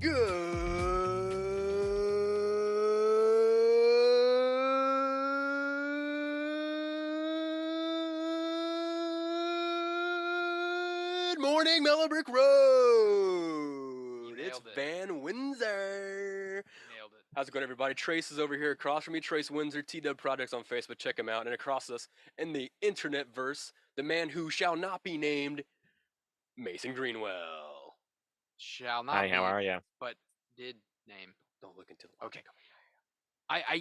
Good morning, Mellow Brick Road. It's Van Windsor. Nailed it. How's it going, everybody? Trace is over here across from me. Trace Windsor, TW Projects on Facebook. Check him out. And across us in the internet verse, the man who shall not be named, Mason Greenwell. Shall not Hi, be, how are you? but did name. Don't look until Okay.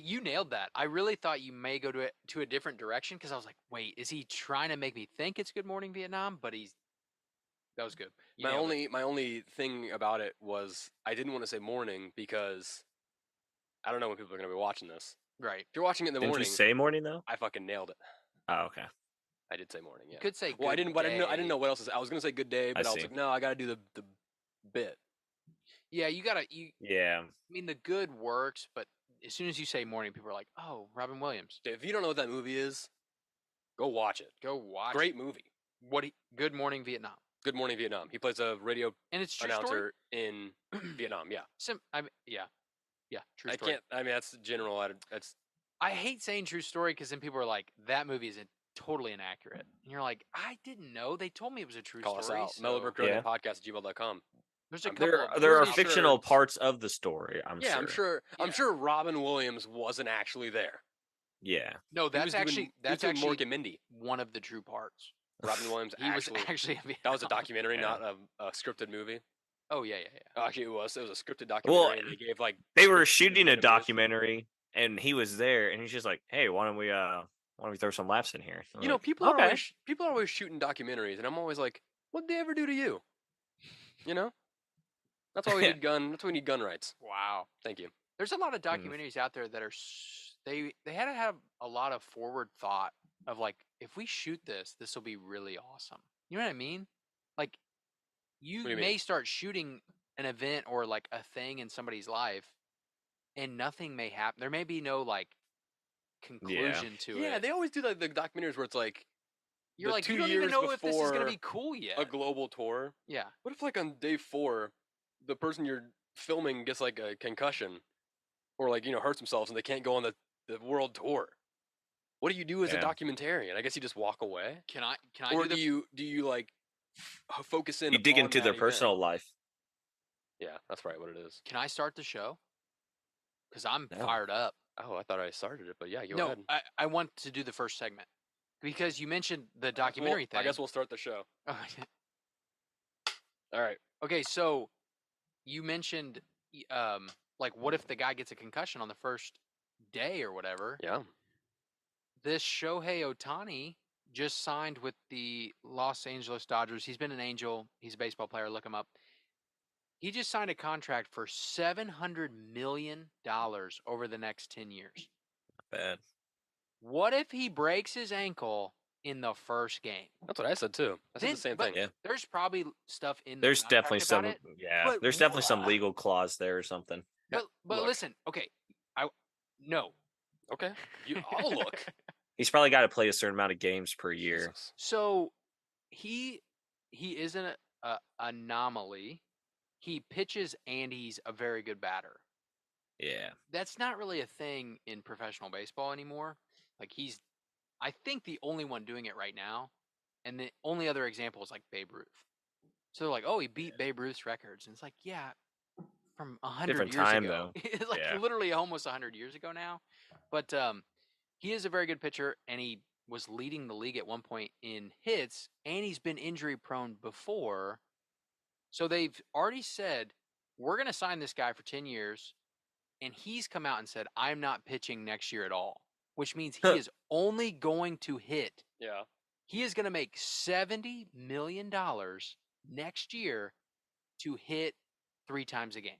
You nailed that. I really thought you may go to a different direction because I was like, wait, is he trying to make me think it's Good Morning Vietnam? But that was good. You nailed it. My only thing about it was I didn't want to say morning because I don't know when people are going to be watching this. Right. If you're watching it in the Didn't morning, you say morning though? I fucking nailed it. Oh, okay. I did say morning. Yeah. You could say good Well, I didn't. But day. I didn't know what else. I was gonna say good day, but I was see. like, no, I gotta do the bit. Yeah, you gotta. Yeah. I mean, the good works, but as soon as you say morning, people are like, oh, Robin Williams. If you don't know what that movie is, go watch it. Go watch. Great movie. Good Morning Vietnam. Good Morning Vietnam. He plays a radio And it's true announcer story. in Vietnam. Yeah. Yeah. True story. I mean, that's general. That's. I hate saying true story because then people are like, that movie is totally inaccurate. And you're like, I didn't know. They told me it was a true Call story. us out. So Mellow Brick Road Yeah. podcast at gmail.com. There's a couple. There are pretty fictional sure- parts of the story. I'm Yeah, sure. I'm sure Robin Williams wasn't actually there. Yeah. No, He that's was doing- actually he was that's doing actually Mork and Mindy. one of the true parts. Robin Williams He was actually that was a documentary, Yeah. not a scripted movie. Oh yeah. Actually, it was a scripted documentary. And they gave like They were scripted shooting a interviews. documentary and he was there and he's just like, hey, why don't we throw some laughs in here? I'm You know, like, people are okay. always shooting documentaries, and I'm always like, what'd they ever do to you? You know, that's why we need gun. That's why we need gun rights. Wow. Thank you. There's a lot of documentaries out there that are they had to have a lot of forward thought of like, if we shoot this will be really awesome. You know what I mean? Like, What do you you may mean? start shooting an event or like a thing in somebody's life, and nothing may happen. There may be no like conclusion to Yeah, it. they always do like the documentaries where it's like You're the like, 2 you don't even years know if this is gonna before be cool yet. a global tour. Yeah. What if like on day 4, the person you're filming gets like a concussion, or like hurts themselves and they can't go on the world tour? What do you do as a Yeah. documentarian? I guess you just walk away. Can I Or do do you like focus in? You dig on into that their event? personal life. Yeah, that's probably what it is. Can I start the show? Because I'm No. fired up. Oh, I thought I started it, but yeah, go No, ahead. I want to do the first segment because you mentioned the documentary thing. I guess we'll start the show. Oh, All right. okay, so you mentioned like, what if the guy gets a concussion on the first day or whatever? Yeah. This Shohei Ohtani just signed with the Los Angeles Dodgers. He's been an Angel. He's a baseball player. Look him up. He just signed a contract for $700 million over the next 10 years. Bad. What if he breaks his ankle in the first game? That's what I said too. I said the same thing. Yeah. There's probably stuff in There's the definitely contract some about it. yeah. but There's definitely some wha- legal clause there or something. But Look. listen, okay, no. Okay. I'll look. He's probably got to play a certain amount of games per year. Jesus. So he is an anomaly. He pitches and he's a very good batter. Yeah. That's not really a thing in professional baseball anymore. Like, he's, I think, the only one doing it right now, and the only other example is like Babe Ruth. So they're like, oh, he beat Babe Ruth's records, and it's like, yeah, from 100 Different years time, ago. though. It's like Yeah. literally almost 100 years ago now. But he is a very good pitcher, and he was leading the league at one point in hits, and he's been injury prone before. So they've already said, we're going to sign this guy for 10 years. And he's come out and said, I'm not pitching next year at all, which means he is only going to hit. Yeah. He is going to make $70 million next year to hit 3 times a game.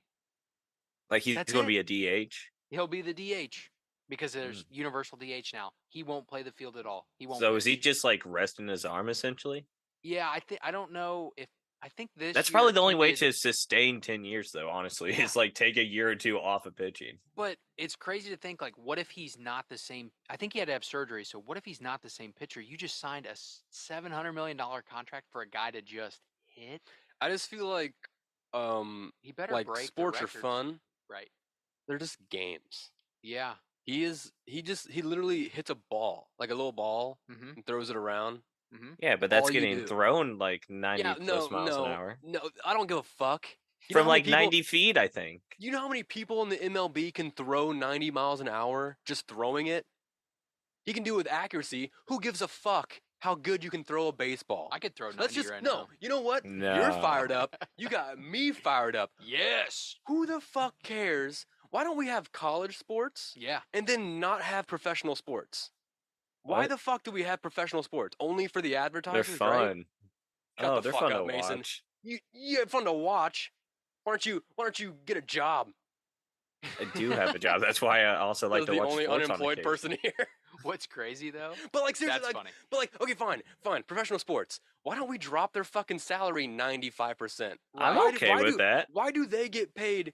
Like he's That's going to it. be a DH. He'll be the DH because there's universal DH now. He won't play the field at all. He won't. So is he pitch. just like resting his arm essentially? Yeah, I don't know if I think this. That's year probably the only he way did- to sustain 10 years, though, honestly, Yeah. is like take a year or two off of pitching. But it's crazy to think, like, what if he's not the same? I think he had to have surgery. So what if he's not the same pitcher? You just signed a $700 million contract for a guy to just hit. I just feel like He better like break the sports are records. fun. Right. They're just games. Yeah. He literally hits a ball, like a little ball, Mm-hmm. and throws it around. Mm-hmm. Yeah, but that's all you getting do. thrown like 90 Yeah, plus miles an hour. no. I don't give a fuck. You know From how many like people? 90 feet, I think. You know how many people in the MLB can throw 90 miles an hour just throwing it? He can do it with accuracy. Who gives a fuck how good you can throw a baseball? I could throw 90 Let's just right no. now. You know what? No. You're fired up. You got me fired up. Yes. Who the fuck cares? Why don't we have college sports Yeah. and then not have professional sports? Why What? the fuck do we have professional sports? Only for the They're advertisers, right? fun. Shut the They're fuck fun up, to Mason. watch. You have fun to watch. Why don't you get a job? I do have a job. That's why I also like As to the watch only sports on unemployed occasion. person here. What's crazy though? But like seriously, That's like, funny. but like, okay, fine. Professional sports. Why don't we drop their fucking salary 95%? I'm Right. okay with that. Why do they get paid?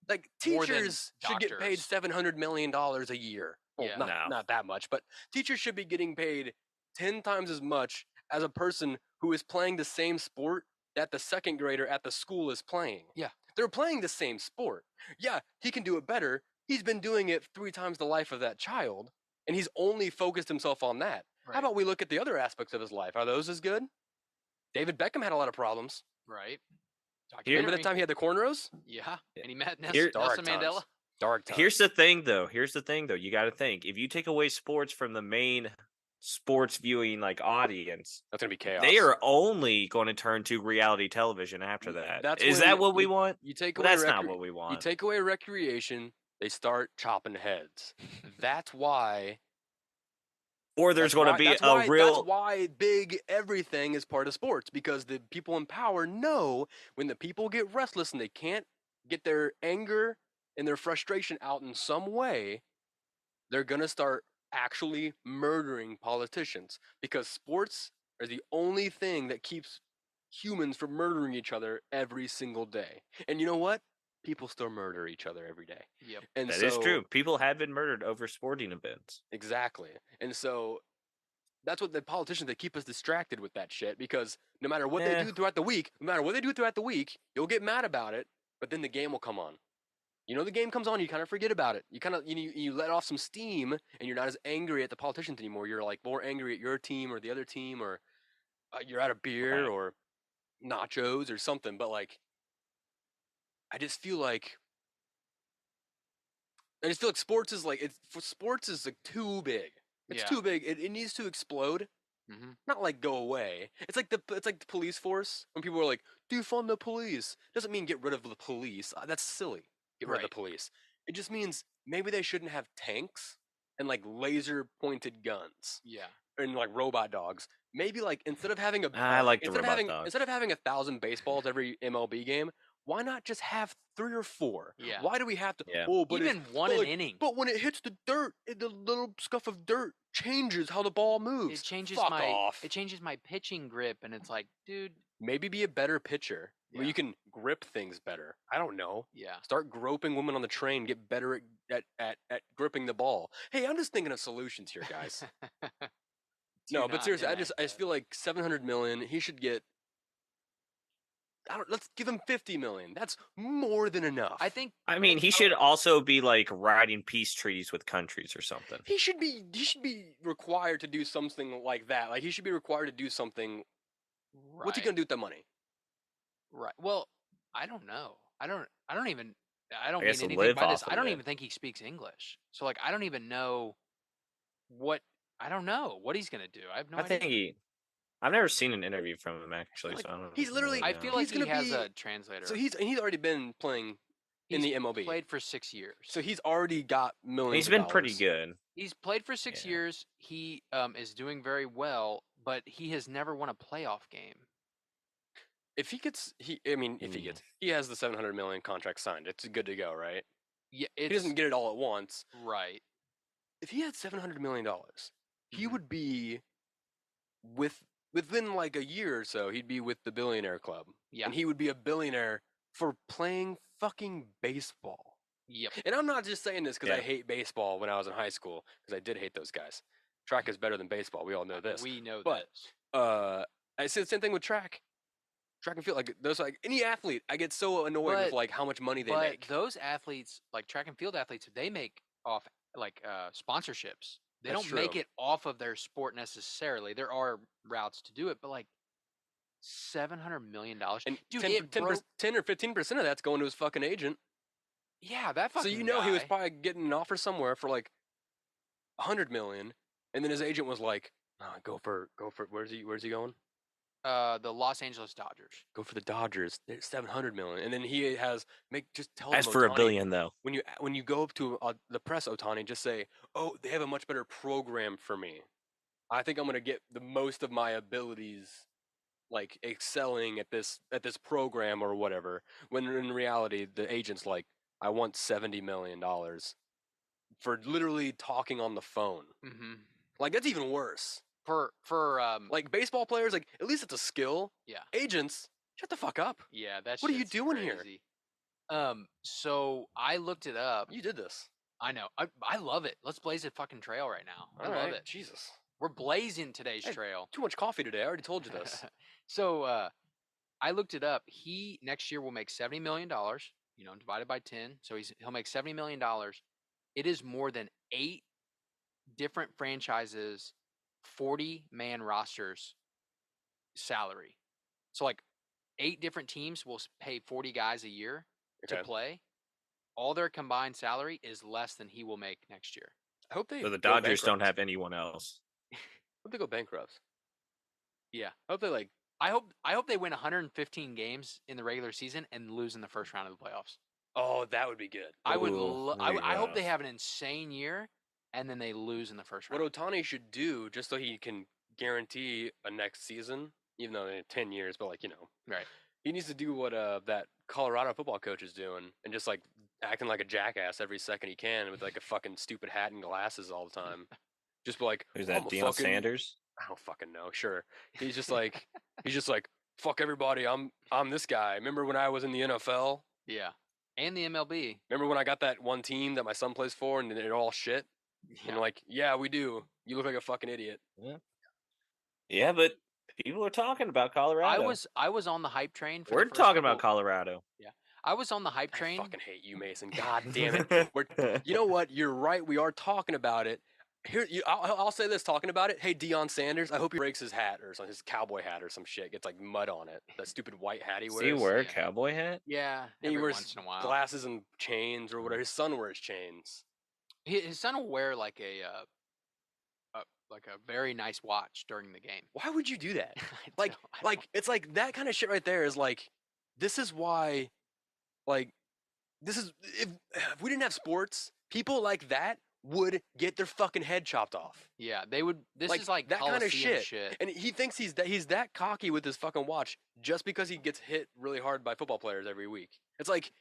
Like More than teachers should get paid doctors. $700 million a year. Well, Yeah. No. not that much, but teachers should be getting paid 10 times as much as a person who is playing the same sport that the second grader at the school is playing. Yeah. They're playing the same sport. Yeah, he can do it better. He's been doing it 3 times the life of that child, and he's only focused himself on that. Right. How about we look at the other aspects of his life? Are those as good? David Beckham had a lot of problems. Right. Remember that time he had the cornrows? Yeah. And he met Here- Nelson Mandela. times. Dark times. Here's the thing, though. You got to think. If you take away sports from the main sports viewing like audience, That's gonna be chaos. they are only going to turn to reality television after that. That's Is when that what we you- want? You take Well, away that's not what we You want. take away recreation, they start chopping heads. That's why. Or there's going to be That's a real. That's why big everything is part of sports, because the people in power know when the people get restless and they can't get their anger and their frustration out in some way, they're gonna start actually murdering politicians, because sports are the only thing that keeps humans from murdering each other every single day. And you know what? People still murder each other every day. Yep. And That so, is true. People have been murdered over sporting events. Exactly. And so that's what the politicians, they keep us distracted with that shit, because no matter what they do throughout the week, you'll get mad about it, but then the game will come on. You know, the game comes on, you kind of forget about it. You let off some steam, and you're not as angry at the politicians anymore. You're like more angry at your team or the other team, or you're out of beer Right. or nachos or something. But like, I just feel like sports is like too big. It's Yeah. too big. It needs to explode, Mm-hmm. not like go away. It's like the police force. When people are like, defund the police, doesn't mean get rid of the police. That's silly. Get rid of Right. the police. It just means maybe they shouldn't have tanks and like laser pointed guns Yeah. and like robot dogs. Maybe like instead of having I like the robot dogs. instead of having 1,000 baseballs every MLB game, why not just have 3 or 4? Yeah. Why do we have to? Yeah. Oh, but Even one but an like, inning. But when it hits the dirt, the little scuff of dirt changes how the ball moves. It changes Fuck my off. it changes my pitching grip, and it's like, dude. Maybe be a better pitcher. Where Yeah. you can grip things better. I don't know. Yeah. Start groping women on the train. Get better at gripping the ball. Hey, I'm just thinking of solutions here, guys. Do No, but not seriously, I enact just that. feel like 700 million. He should get. Let's give him 50 million. That's more than enough. I think I mean, he should also be like writing peace treaties with countries or something. he should be required to do something like that. Like he should be required to do something. What's he Right. gonna do with that money? Right. Well, I don't know. I don't even. I don't I mean guess to anything live by this. off I of don't it. even think he speaks English. So like, I don't even know what. I don't know what he's gonna do. I have no I idea. think I've never seen an interview from him actually, like so I don't. he's literally- really I know. feel like He's he gonna has be- a translator. So he's already been playing in He's the MLB. played for 6 years. So he's already got millions. He's of been pretty dollars. good. He's played for 6 Yeah. years. He is doing very well, but he has never won a playoff game. If he gets, he has the 700 million contract signed. It's good to go, right? Yeah, He doesn't get it all at once. right. If he had 700 million dollars, he Mhm. would be within like a year or so. He'd be with the billionaire club, Yeah. and he would be a billionaire for playing fucking baseball. Yep. And I'm not just saying this because I Yeah. hate baseball when I was in high school, because I did hate those guys. Track is better than baseball. We all know this. We know But, this. I said the same thing with track. track and field, like those, like any athlete, I get so annoyed with But- like how much money they but make. those athletes, like track and field athletes, they make off like sponsorships. They That's don't make true. it off of their sport necessarily. There are routes to do it, but like $700 million, And dude, 10, it broke. 10 or 15% of that's going to his fucking agent. Yeah, that So fucking you know he was guy. probably getting an offer somewhere for like 100 million, and then his agent was like, go for where's he going? The Los Angeles Dodgers. Go for the Dodgers. They're 700 million, and then he has just tell As them for Ohtani, $1 billion, though, when you go up to the press, Ohtani, just say, oh, they have a much better program for me. I think I'm gonna get the most of my abilities, like excelling at this program or whatever. When in reality, the agent's like, I want $70 million for literally talking on the phone. Mm-hmm. Like that's even worse. For Like baseball players, like at least it's a skill. yeah, Agents, shut the fuck up. yeah, that's What are you doing here? So I looked it up. You did this. I know. I love it. Let's blaze a fucking trail right now. I All love right. it. Jesus. We're blazing today's Hey, trail. Too much coffee today. I already told you this. So I looked it up. He next year will make $70 million. Divided by 10, so he'll make $70 million. It is more than 8 different franchises, 40-man rosters salary. So like 8 different teams will pay 40 guys a year to Okay. play. All their combined salary is less than he will make next year. I hope they so the go Dodgers don't bankrupt. have anyone else. I hope they go bankrupt. Yeah. I hope they like. I hope they win 115 games in the regular season and lose in the first round of the playoffs. Oh, that would be good. I would. Ooh, I hope they rough. have an insane year, and then they lose in the first What round. Ohtani should do, just so he can guarantee a next season, even though in 10 years, but Right. he needs to do what that Colorado football coach is doing, and just like acting like a jackass every second he can with like a fucking stupid hat and glasses all the time. Just be like, Who's "I'm that? a Deion fucking-" Sanders? I don't fucking know. Sure, he's just like fuck everybody. I'm this guy. Remember when I was in the NFL? Yeah. And the MLB. Remember when I got that one team that my son plays for, and they're all shit? Yeah. And like, yeah, we do. You look like a fucking idiot. Yeah, but people are talking about Colorado. I was on the hype train. For We're the first talking about couple- Colorado. I was on the hype I train. fucking hate you, Mason. God damn it. You know what? You're right. We are talking about it. Here, I'll say this. Talking about it. Hey, Deion Sanders. I hope he breaks his hat or his cowboy hat or some shit. Gets like mud on it. That stupid white hat he Does wears. he wear a Yeah. cowboy hat? Yeah. And he Every wears once in a while. glasses and chains or whatever. His son wears chains. His son will wear like a very nice watch during the game. Why would you do that? I Like, don't- I like it's like that kind of shit right there is like, this is why, like, this is if we didn't have sports, people like that would get their fucking head chopped off. yeah, they would. This Like, is like that kinda Coliseum shit. And he thinks he's that cocky with his fucking watch just because he gets hit really hard by football players every week. It's like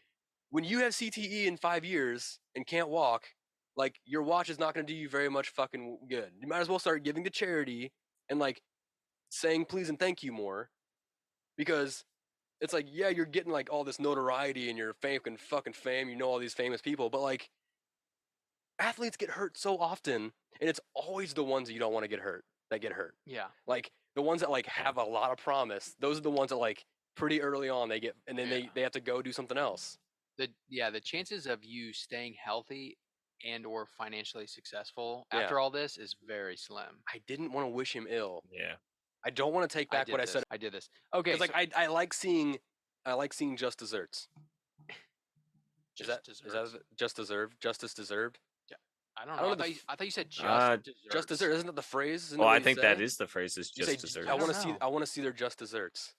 when you have CTE in 5 years and can't walk, like your watch is not going to do you very much fucking good. You might as well start giving to charity and like saying please and thank you more, because it's like, yeah, you're getting like all this notoriety and you're fucking fame, you know, all these famous people, but like athletes get hurt so often, and it's always the ones that you don't want to get hurt that get hurt. Yeah. Like the ones that like have a lot of promise, those are the ones that like pretty early on they get, and then Yeah. they have to go do something else. The chances of you staying healthy and or financially successful Yeah. after all this is very slim. I didn't want to wish him ill. Yeah. I don't want to take back what I said. I did this. Okay. Because like I like seeing just desserts. Is that just deserved? Justice deserved? I don't I know. don't know I thought you said just Just dessert. Isn't that the phrase? Isn't Well, that what I you think say? that is the phrase. Is You just say, dessert. I want to don't see. know. I want to see their just desserts.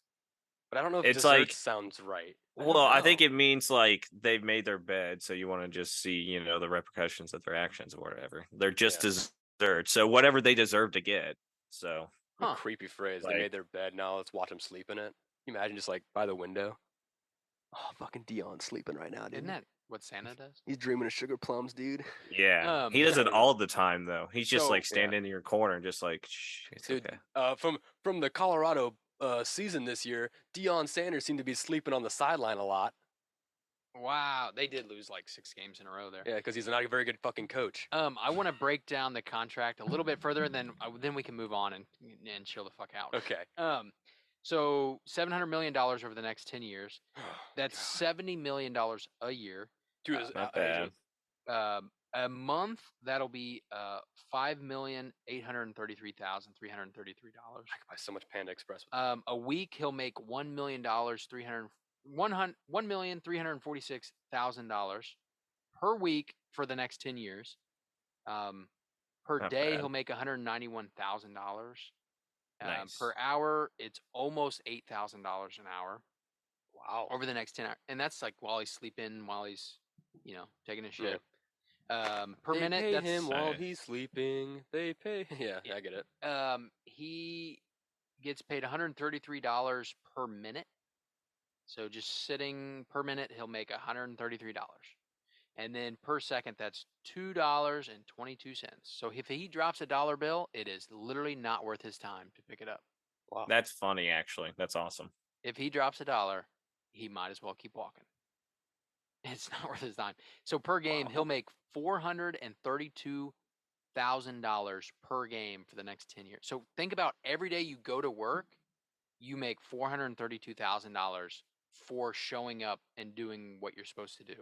But I don't know if It's desserts like- sounds right. Well, I think know. it means like they've made their bed, so you want to just see, the repercussions of their actions or whatever. They're just dessert, so whatever they deserve to get. So What a Huh. creepy phrase. They Like- made their bed. Now let's watch them sleep in it. Can you imagine just like by the window? Oh, fucking Dion's sleeping right now, dude. Isn't that what Santa does? He's dreaming of sugar plums, dude. yeah, he yeah. does it all the time though. He's just So, like yeah. standing in your corner, just like, shh, it's Dude, okay. from the Colorado season this year, Deion Sanders seemed to be sleeping on the sideline a lot. Wow, they did lose like 6 games in a row there. Yeah, because he's not a very good fucking coach. I want to break down the contract a little bit further, and then we can move on and chill the fuck out. Okay. So $700 million over the next 10 years. Oh, That's God. $70 million a year. Dude, it's Not bad. A month, that'll be $5,833,333. I could buy so much Panda Express with that. A week, he'll make $1,346,000 per week for the next 10 years. Per Not day, bad. he'll make $191,000. Nice. Per hour, it's almost $8,000 an hour Wow. over the next 10 hours. And that's like while he's sleeping, while he's, taking a shit. Per They minute, pay that's him while Nice. he's sleeping. They pay. Yeah, I get it. he gets paid $133 per minute. So just sitting per minute, he'll make $133. And then per second, that's $2.22. So if he drops a dollar bill, it is literally not worth his time to pick it up. Wow. That's funny, actually. That's awesome. If he drops a dollar, he might as well keep walking. It's not worth his time. So per game, he'll make $432,000 per game for the next 10 years. So think about every day you go to work, you make $432,000 for showing up and doing what you're supposed to do.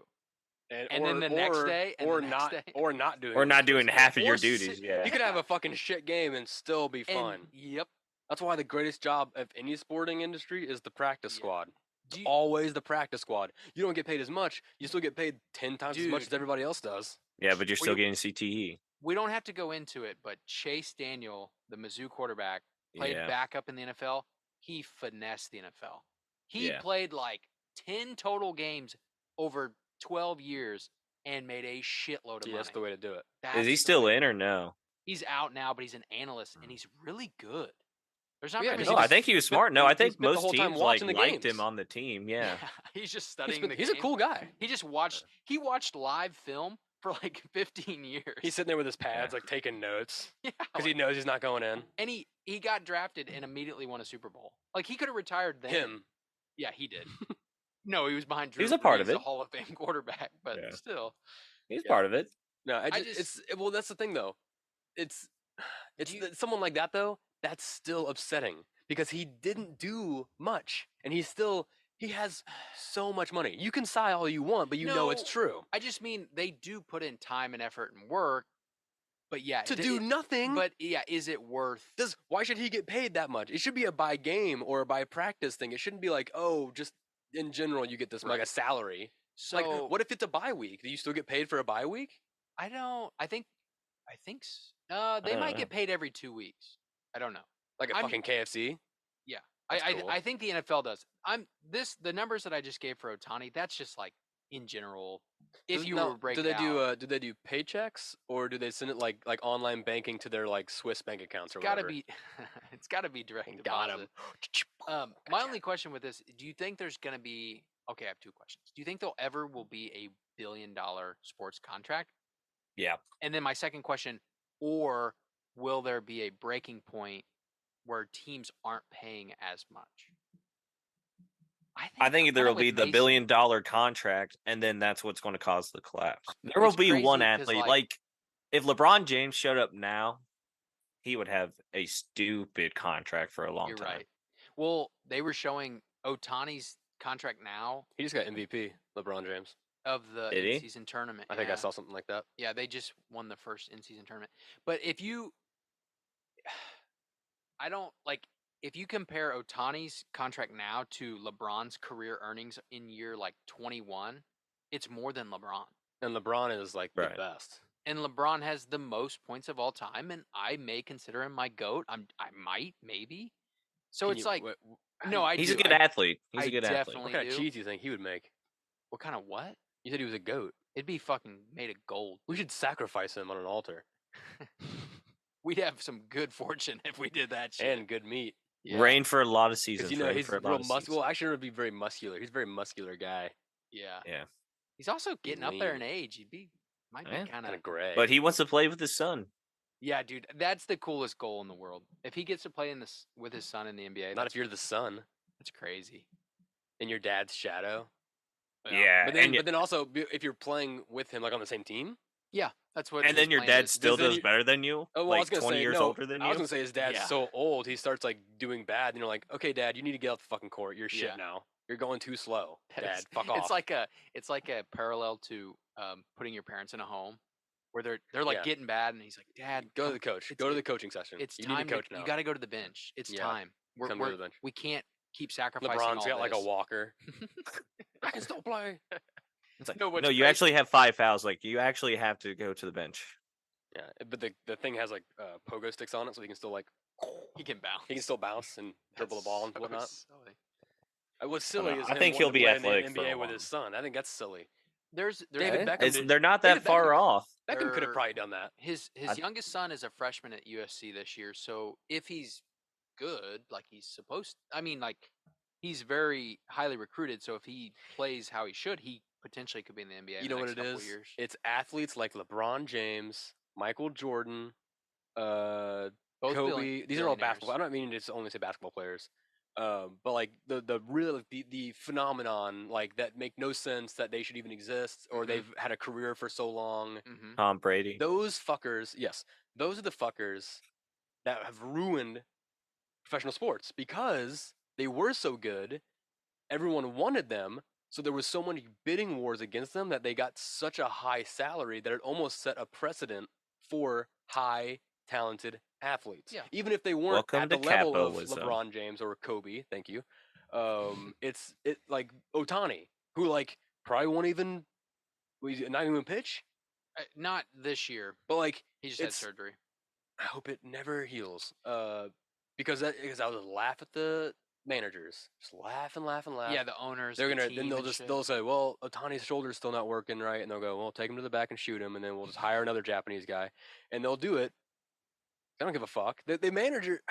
And then the next day, and or the next not, day. or not doing, Or what not you're doing supposed to half do. of your Or duties. Yeah. You could have a fucking shit game and still be fun. Yep. That's why the greatest job of any sporting industry is the practice Yeah. squad. It's Do you- always the practice squad. You don't get paid as much. You still get paid 10 times as much Dude. as everybody else does. Yeah, but you're still We- getting CTE. We don't have to go into it, but Chase Daniel, the Mizzou quarterback, played Yeah. backup in the NFL. He finessed the NFL. He Yeah. played like 10 total games over 12 years and made a shitload of See, money. that's the way to do it. Is he That's the still way- in or no? He's out now, but he's an analyst and he's really good. There's not Yeah, very 'cause No, he many. I think he was spent- smart. No, he I think spent the most whole time teams watching the liked games. him on the team. Yeah. He's just studying the He's game. a cool guy. He just watched. He watched live film for like 15 years. He's sitting there with his pads, like taking notes yeah, because he knows he's not going in. and he got drafted and immediately won a Super Bowl. Like he could have retired then. Him. Yeah, he did. No, he was behind Drew. He was a part Brees, of it. a Hall of Fame quarterback, but Yeah. still. He's Yeah. part of it. No, I it's well. That's the thing, though. It's you- someone like that, though. That's still upsetting because he didn't do much, and he has so much money. You can sigh all you want, but you know it's No, true. I just mean they do put in time and effort and work, but yeah, To do nothing. But yeah, is it worth? Why should he get paid that much? It should be a by game or a by practice thing. It shouldn't be like, oh, just in general you get this like a Right. salary. So Like, what if it's a bye week? Do you still get paid for a bye week? I don't. I think. They don't might know. get paid every 2 weeks. I don't know. Like a I'm- fucking KFC? Yeah, That's I cool. I think the NFL does. The numbers that I just gave for Ohtani. That's just like in general. If Does- you now, were to break do it they do out, do they do paychecks or do they send it like online banking to their like Swiss bank accounts or it's gotta whatever? be. It's gotta be direct Got deposit. him. My only question with this: do you think there's gonna be? Okay, I have 2 questions. Do you think there'll ever will be a $1 billion sports contract? Yeah. And then my second question: or will there be a breaking point where teams aren't paying as much? I think there will kinda be with the $1 Mason- billion contract, and then that's what's going to cause the collapse. There will It's be one crazy 'cause, athlete. like- Like, if LeBron James showed up now, he would have a stupid contract for a long You're time. right. Well, they were showing Otani's contract now He just got MVP, LeBron James. of the Did he? in-season tournament. I think I yeah. saw something like that. Yeah, they just won the first in-season tournament. But if you, I don't like if you compare Otani's contract now to LeBron's career earnings in year like 21, it's more than LeBron. And LeBron is like Right. the best. And LeBron has the most points of all time, and I may consider him my GOAT. I might, maybe. So Can it's you- like, what- no, I He's do. a good athlete. He's I a good athlete. definitely What kind of do. cheese do you think he would make? What kind of what? You said he was a goat. It'd be fucking made of gold. We should sacrifice him on an altar. We'd have some good fortune if we did that shit. And good meat. yeah. Rain for a lot of Because seasons. you know rain he's for a lot real of seasons. muscular. Actually, would be very muscular. He's a very muscular guy. Yeah. Yeah. He's also getting up there in lean. age. Might be Yeah. kind Kind of. of gray. But he wants to play with his son. Yeah, dude, that's the coolest goal in the world. If he gets to play with his son in the NBA, not if you're the son that's crazy. in your dad's shadow. Yeah. But then, and also if you're playing with him like on the same team. Yeah, that's what. And his then your plan dad is. still then does you- better than you, Oh, well, I was like gonna 20 say years no. older than I was you. gonna say his dad's Yeah. so old, he starts like doing bad, and you're like, okay, Dad, you need to get out the fucking court. You're shit Yeah. now. You're going too slow, That Dad. is- Fuck off. It's like a parallel to putting your parents in a home where they're like Yeah. getting bad, and he's like, Dad, Go to come- the coach. it's- Go to the it- coaching session. It's You need time to coach now. You got to go to the bench. It's Yeah. time. Come to the bench. We can't keep sacrificing LeBron's all got like a this. walker. I can still play. It's like, No, what's no, you great- actually have 5 fouls. Like, you actually have to go to the bench. Yeah, but the thing has like pogo sticks on it, so he can still like He can bounce. he can still bounce and dribble the ball and whatnot. Silly. What's silly is I him think he'll wanting to be play athletic in for the a NBA with while. his son. I think that's silly. There's David a- Beckham They're not that David far Beckham- off. Beckham could have They're- probably done that. His I- youngest son is a freshman at USC this year, so if he's good, like he's supposed, I mean, like he's very highly recruited. So if he plays how he should, he potentially could be in the NBA. You in know the what next it couple is? Years. It's athletes like LeBron James, Michael Jordan, Both Kobe. These are all billionaires. basketball. I don't mean to just only say basketball players. But like the real the phenomenon like that make no sense that they should even exist or Mhm. they've had a career for so long. Mm-hmm. Tom Brady. Those fuckers, yes, those are the fuckers that have ruined professional sports because they were so good, everyone wanted them, so there was so many bidding wars against them that they got such a high salary that it almost set a precedent for high talented athletes. Yeah. Even if they weren't Welcome at the to level of capitalism. LeBron James or Kobe, thank you. It's like Ohtani, who like probably won't even not even pitch, Not this year. but like He just had It's- surgery. I hope it never heals. Because I would laugh at the managers, just laugh and laugh and laugh. Yeah, the owners. They're the gonna team then and shit. they'll say, well, Otani's shoulder's still not working right, and they'll go, well, take him to the back and shoot him, and then we'll just hire another Japanese guy, and they'll do it. They don't give a fuck. The manager,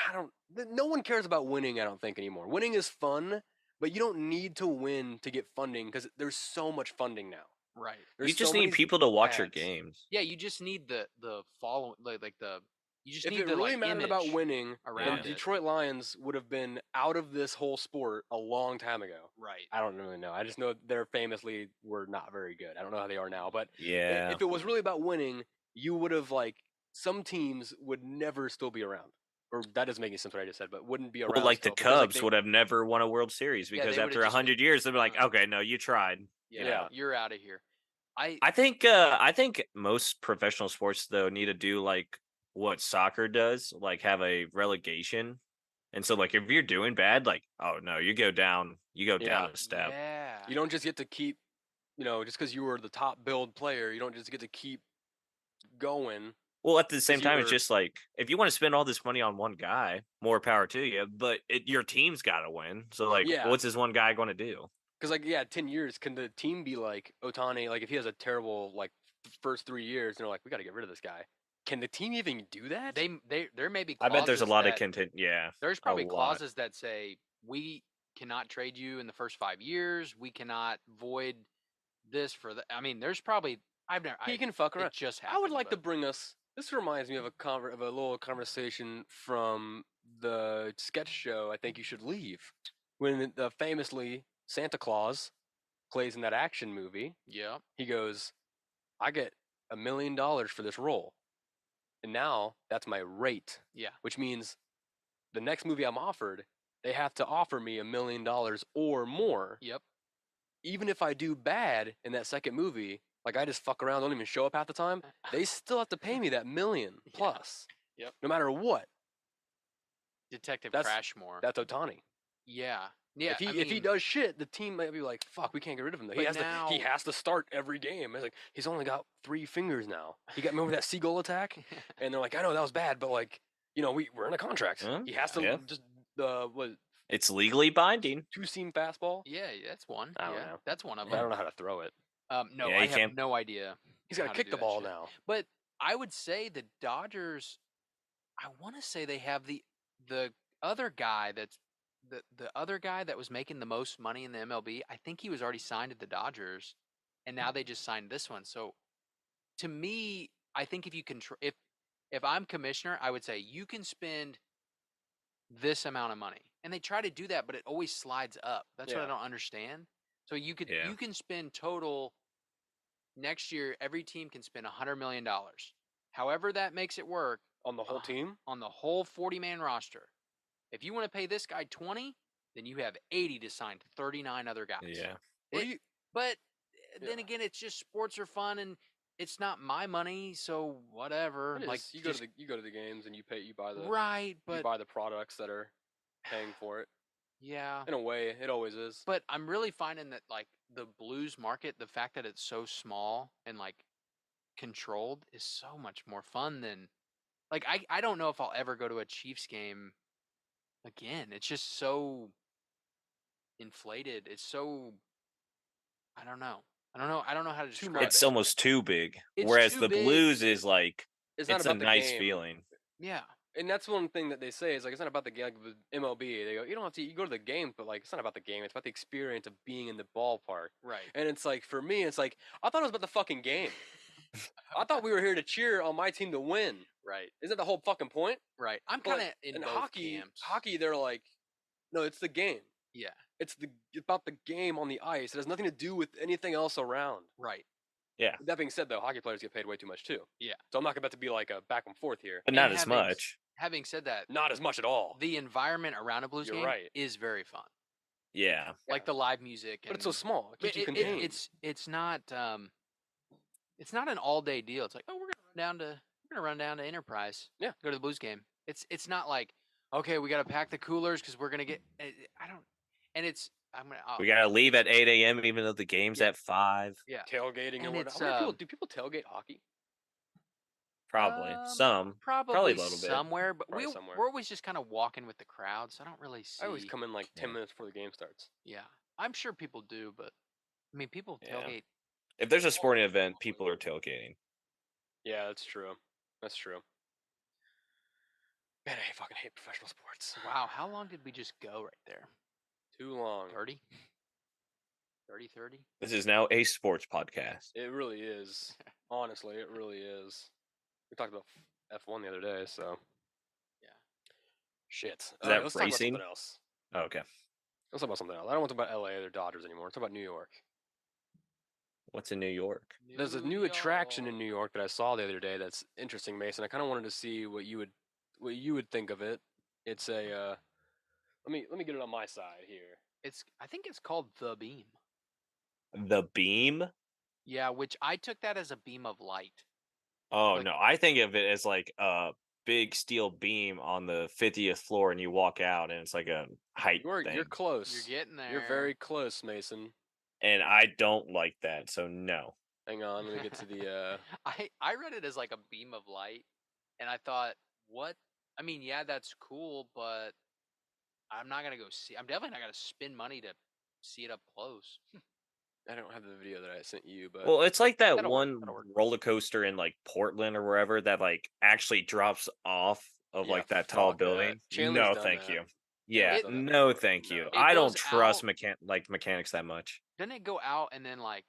no one cares about winning. I don't think anymore. Winning is fun, but you don't need to win to get funding because there's so much funding now. Right. There's You just so need many people to watch your ads. games. Yeah, you just need the following like the you just If need it the really like, mattered about image winning, around then it. Detroit Lions would have been out of this whole sport a long time ago. Right. I don't really know. I just know they're famously were not very good. I don't know how they are now, but Yeah. if it was really about winning, you would have like some teams would never still be around. Or that doesn't make any sense what I just said, but wouldn't be around. Well, like the still because, like, Cubs they- would have never won a World Series Yeah, because they would've after just been, 100 years, they'd be like, "Uh, okay, no, you tried. Yeah, Yeah. you're out of here. I think most professional sports though need to do like what soccer does, like have a relegation. And so like if you're doing bad, like, oh no, you go down Yeah. a step. Yeah. you don't just get to keep, just because you were the top billed player, you don't just get to keep going. Well, at the same you time, it's were- just like if you want to spend all this money on one guy, more power to you. But your team's got to win. So like, Yeah. what's this one guy going to do? Because 10 years, can the team be like Otani? Like if he has a terrible first 3 years, and they're like, we got to get rid of this guy. Can the team even do that? There may be I bet there's a lot of that- content. Yeah, There's a probably lot. clauses that say we cannot trade you in the first 5 years. We cannot void this for the. I mean, there's probably I've never. he can fuck around. It just I happened. would like to but- bring us. This reminds me of a little conversation from the sketch show. I think you should leave when famously Santa Claus plays in that action movie. Yeah. He goes, "I get $1 million for this role, and now that's my rate." Yeah. Which means the next movie I'm offered, they have to offer me $1 million or more. Yep. Even if I do bad in that second movie, like I just fuck around, don't even show up half the time, they still have to pay me that $1 million Yeah. plus. Yep. No matter what. Detective That's- Crashmore. That's Otani. Yeah. Yeah. If he does shit, the team might be like, "Fuck, we can't get rid of him." Though. He But he has to start every game. It's like he's only got 3 fingers now. He got remember that seagull attack, and they're like, "I know that was bad, but like, we're in a contract. Huh? He has to Yeah. just It's legally binding. 2-seam fastball. Yeah, that's one. I don't yeah, know. that's one of But I them. don't know how to throw it. No, Yeah, I you have can't- no idea. He's got how to to kick do the that ball shit. now. But I would say the Dodgers. I want to say they have the other guy that's the other guy that was making the most money in the MLB. I think he was already signed to the Dodgers, and now they just signed this one. So, to me, I think if you can, if I'm commissioner, I would say you can spend this amount of money, and they try to do that, but it always slides up. That's what I Yeah. don't understand. So you Yeah. can spend total next year every team can spend $100 million. However that makes it work On the whole team? on the whole 40-man roster. If you want to pay this guy 20, then you have 80 to sign 39 other guys. Yeah. But then Yeah. again, it's just sports are fun and it's not my money, so whatever. It is. Like You go to the games and you buy the right, you but buy the products that are paying for it. yeah. In a way, it always is. But I'm really finding that like the blues market, the fact that it's so small and like controlled is so much more fun than like I don't know if I'll ever go to a Chiefs game again. It's just so inflated. It's so I don't know. I don't know how to Too describe much. It's it. almost too big. It's Whereas too the big. Blues is like It's not it's a about the nice game. feeling. Yeah. And that's one thing that they say is like it's not about the game. Like with MLB, they go, you don't have to. You go to the game, but like it's not about the game. It's about the experience of being in the ballpark. Right. And it's like for me, it's like I thought it was about the fucking game. I thought we were here to cheer on my team to win. Right. Isn't that the whole fucking point? Right. I'm But kind of in in both hockey, camps. hockey, they're like, no, it's the game. Yeah. It's about the game on the ice. It has nothing to do with anything else around. Right. Yeah. That being said, though, hockey players get paid way too much too. Yeah. So I'm not about to be like a back and forth here. But And not as much. Having said that, Not as much at all. the environment around a blues You're game right. is very fun. Yeah. Like the live music. But it's so and- small. It keeps you it- contained. it's not an all day deal. It's like, oh, we're gonna run down to Enterprise. Yeah. Go to the Blues game. It's not like, okay, we gotta pack the coolers because we're gonna get. I don't. And it's We gotta leave at 8 a.m. even though the game's Yeah. at 5. yeah. Tailgating And and whatnot. it's, How many people do people tailgate hockey? Probably. Some. Probably Probably a little bit. somewhere, but Probably somewhere. we're always just kind of walking with the crowd, so I don't really see. I always come in like 10 Yeah. minutes before the game starts. Yeah, I'm sure people do, but I mean, people Yeah. tailgate. If there's a sporting event, people are tailgating. Yeah, that's true. That's true. Man, I fucking hate professional sports. Wow, how long did we just go right there? Too long. 30? 30? This is now a sports podcast. It really is. Honestly, it really is. We talked about F1 the other day, so. Yeah. Shit. Is All that let's talk about racing? something else. Oh, okay. Let's talk about something else. I don't want to talk about LA or their Dodgers anymore. Let's talk about New York. What's in New York? There's a new attraction in New York that I saw the other day that's interesting, Mason. I kind of wanted to see what you would think of it. It's a let me get it on my side here. I think it's called the Beam. The beam? Yeah, which I took that as a beam of light. Oh Like- no, I think of it as like a big steel beam on the 50th floor, and you walk out, and it's like a height thing. You're close. You're getting there. You're very close, Mason. And I don't like that, so no. Hang on, let me get to the I read it as like a beam of light, and I thought, what? I mean, yeah, that's cool, but I'm not gonna go see. I'm definitely not gonna spend money to see it up close. I don't have the video that I sent you, but Well, it's like that That'll work, one that'll work. roller coaster in like Portland or wherever that like actually drops off of Yeah, like that tall fuck that. building. Chandler's No, done thank that. you. Chandler's Yeah, done that no, before. thank you. No. It I don't goes trust out- mechanics that much. Doesn't it go out and then like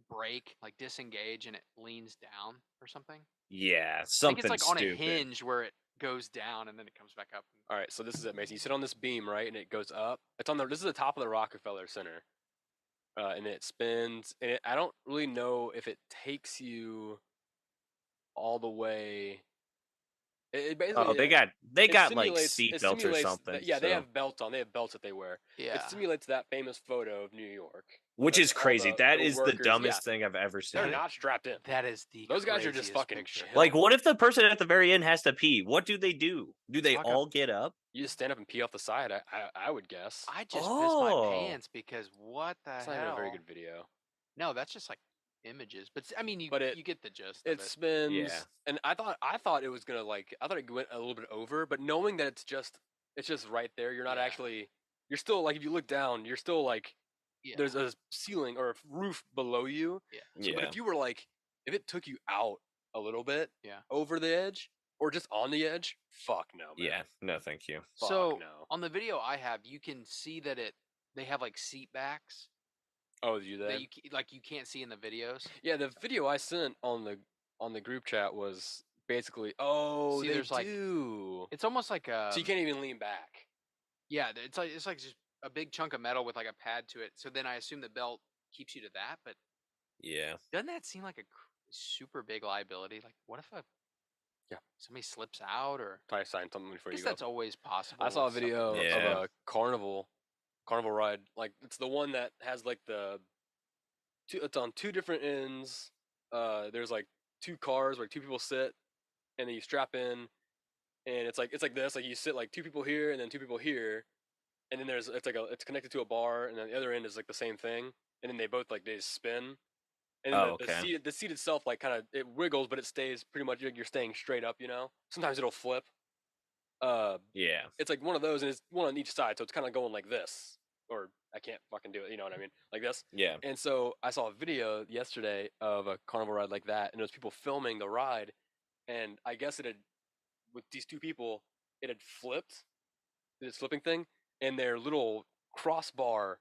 break, like disengage, and it leans down or something? Yeah, I think something it's like on stupid. a hinge where it goes down and then it comes back up. all right, so this is it, Mason. You sit on this beam, right, and it goes up. It's on the. This is the top of the Rockefeller Center, and it spins. And I don't really know if it takes you all the way. It basically. Oh, they got it like simulates- seat it belts or simulates something. that- yeah, they so- have belts on. They have belts that they wear. Yeah. It simulates that famous photo of New York. which of is all crazy. the- That the is the workers. dumbest Yeah, thing I've ever seen. they're not strapped in. That is the Those guys are just craziest fucking picture. chill. Like, what if the person at the very end has to pee? What do? Do they Fuck all get up? You just stand up and pee off the side. I would guess. I just pissed Oh. my pants because what the It's hell? not even a very good video. No, that's just like images. But I mean, you But you get the gist. It of it. spins, Yeah. and I thought it was gonna I thought it went a little bit over, but knowing that it's just right there, you're not Yeah. actually. You're still like if you look down, you're still like Yeah. there's a ceiling or a roof below you. Yeah. So, but Yeah. if you were like if it took you out a little bit, Yeah. over the edge or just on the edge, fuck no, man. Yeah. No, thank you. Fuck So no. on the video I have, you can see that they have like seat backs Oh, you that there? you can't see in the videos. Yeah, the video I sent on the group chat was basically See, they there's, like, do. It's almost like So you can't even lean back. yeah, it's like just a big chunk of metal with like a pad to it. So then I assume the belt keeps you to that, but Yeah. Doesn't that seem like a super big liability? Like, what if somebody slips out, or Try to sign something I before guess you go. that's always possible. I saw a with stuff like video this. of Yeah. a carnival ride. Like it's the one that has like it's on two different ends. There's like two cars where two people sit, and then you strap in, and it's like this. Like you sit like two people here, and then two people here, and then it's connected to a bar, and then the other end is like the same thing, and then they just spin, and then Oh, the okay. seat itself like kind of it wiggles, but it stays pretty much like you're staying straight up. Sometimes it'll flip. Uh, Yeah. it's like one of those, and it's one on each side, so it's kind of going like this, or I can't fucking do it. You know what I mean? Like this. Yeah. And so I saw a video yesterday of a carnival ride like that, and it was people filming the ride, and I guess it had with these two people, it had flipped, did its flipping thing, and their little crossbar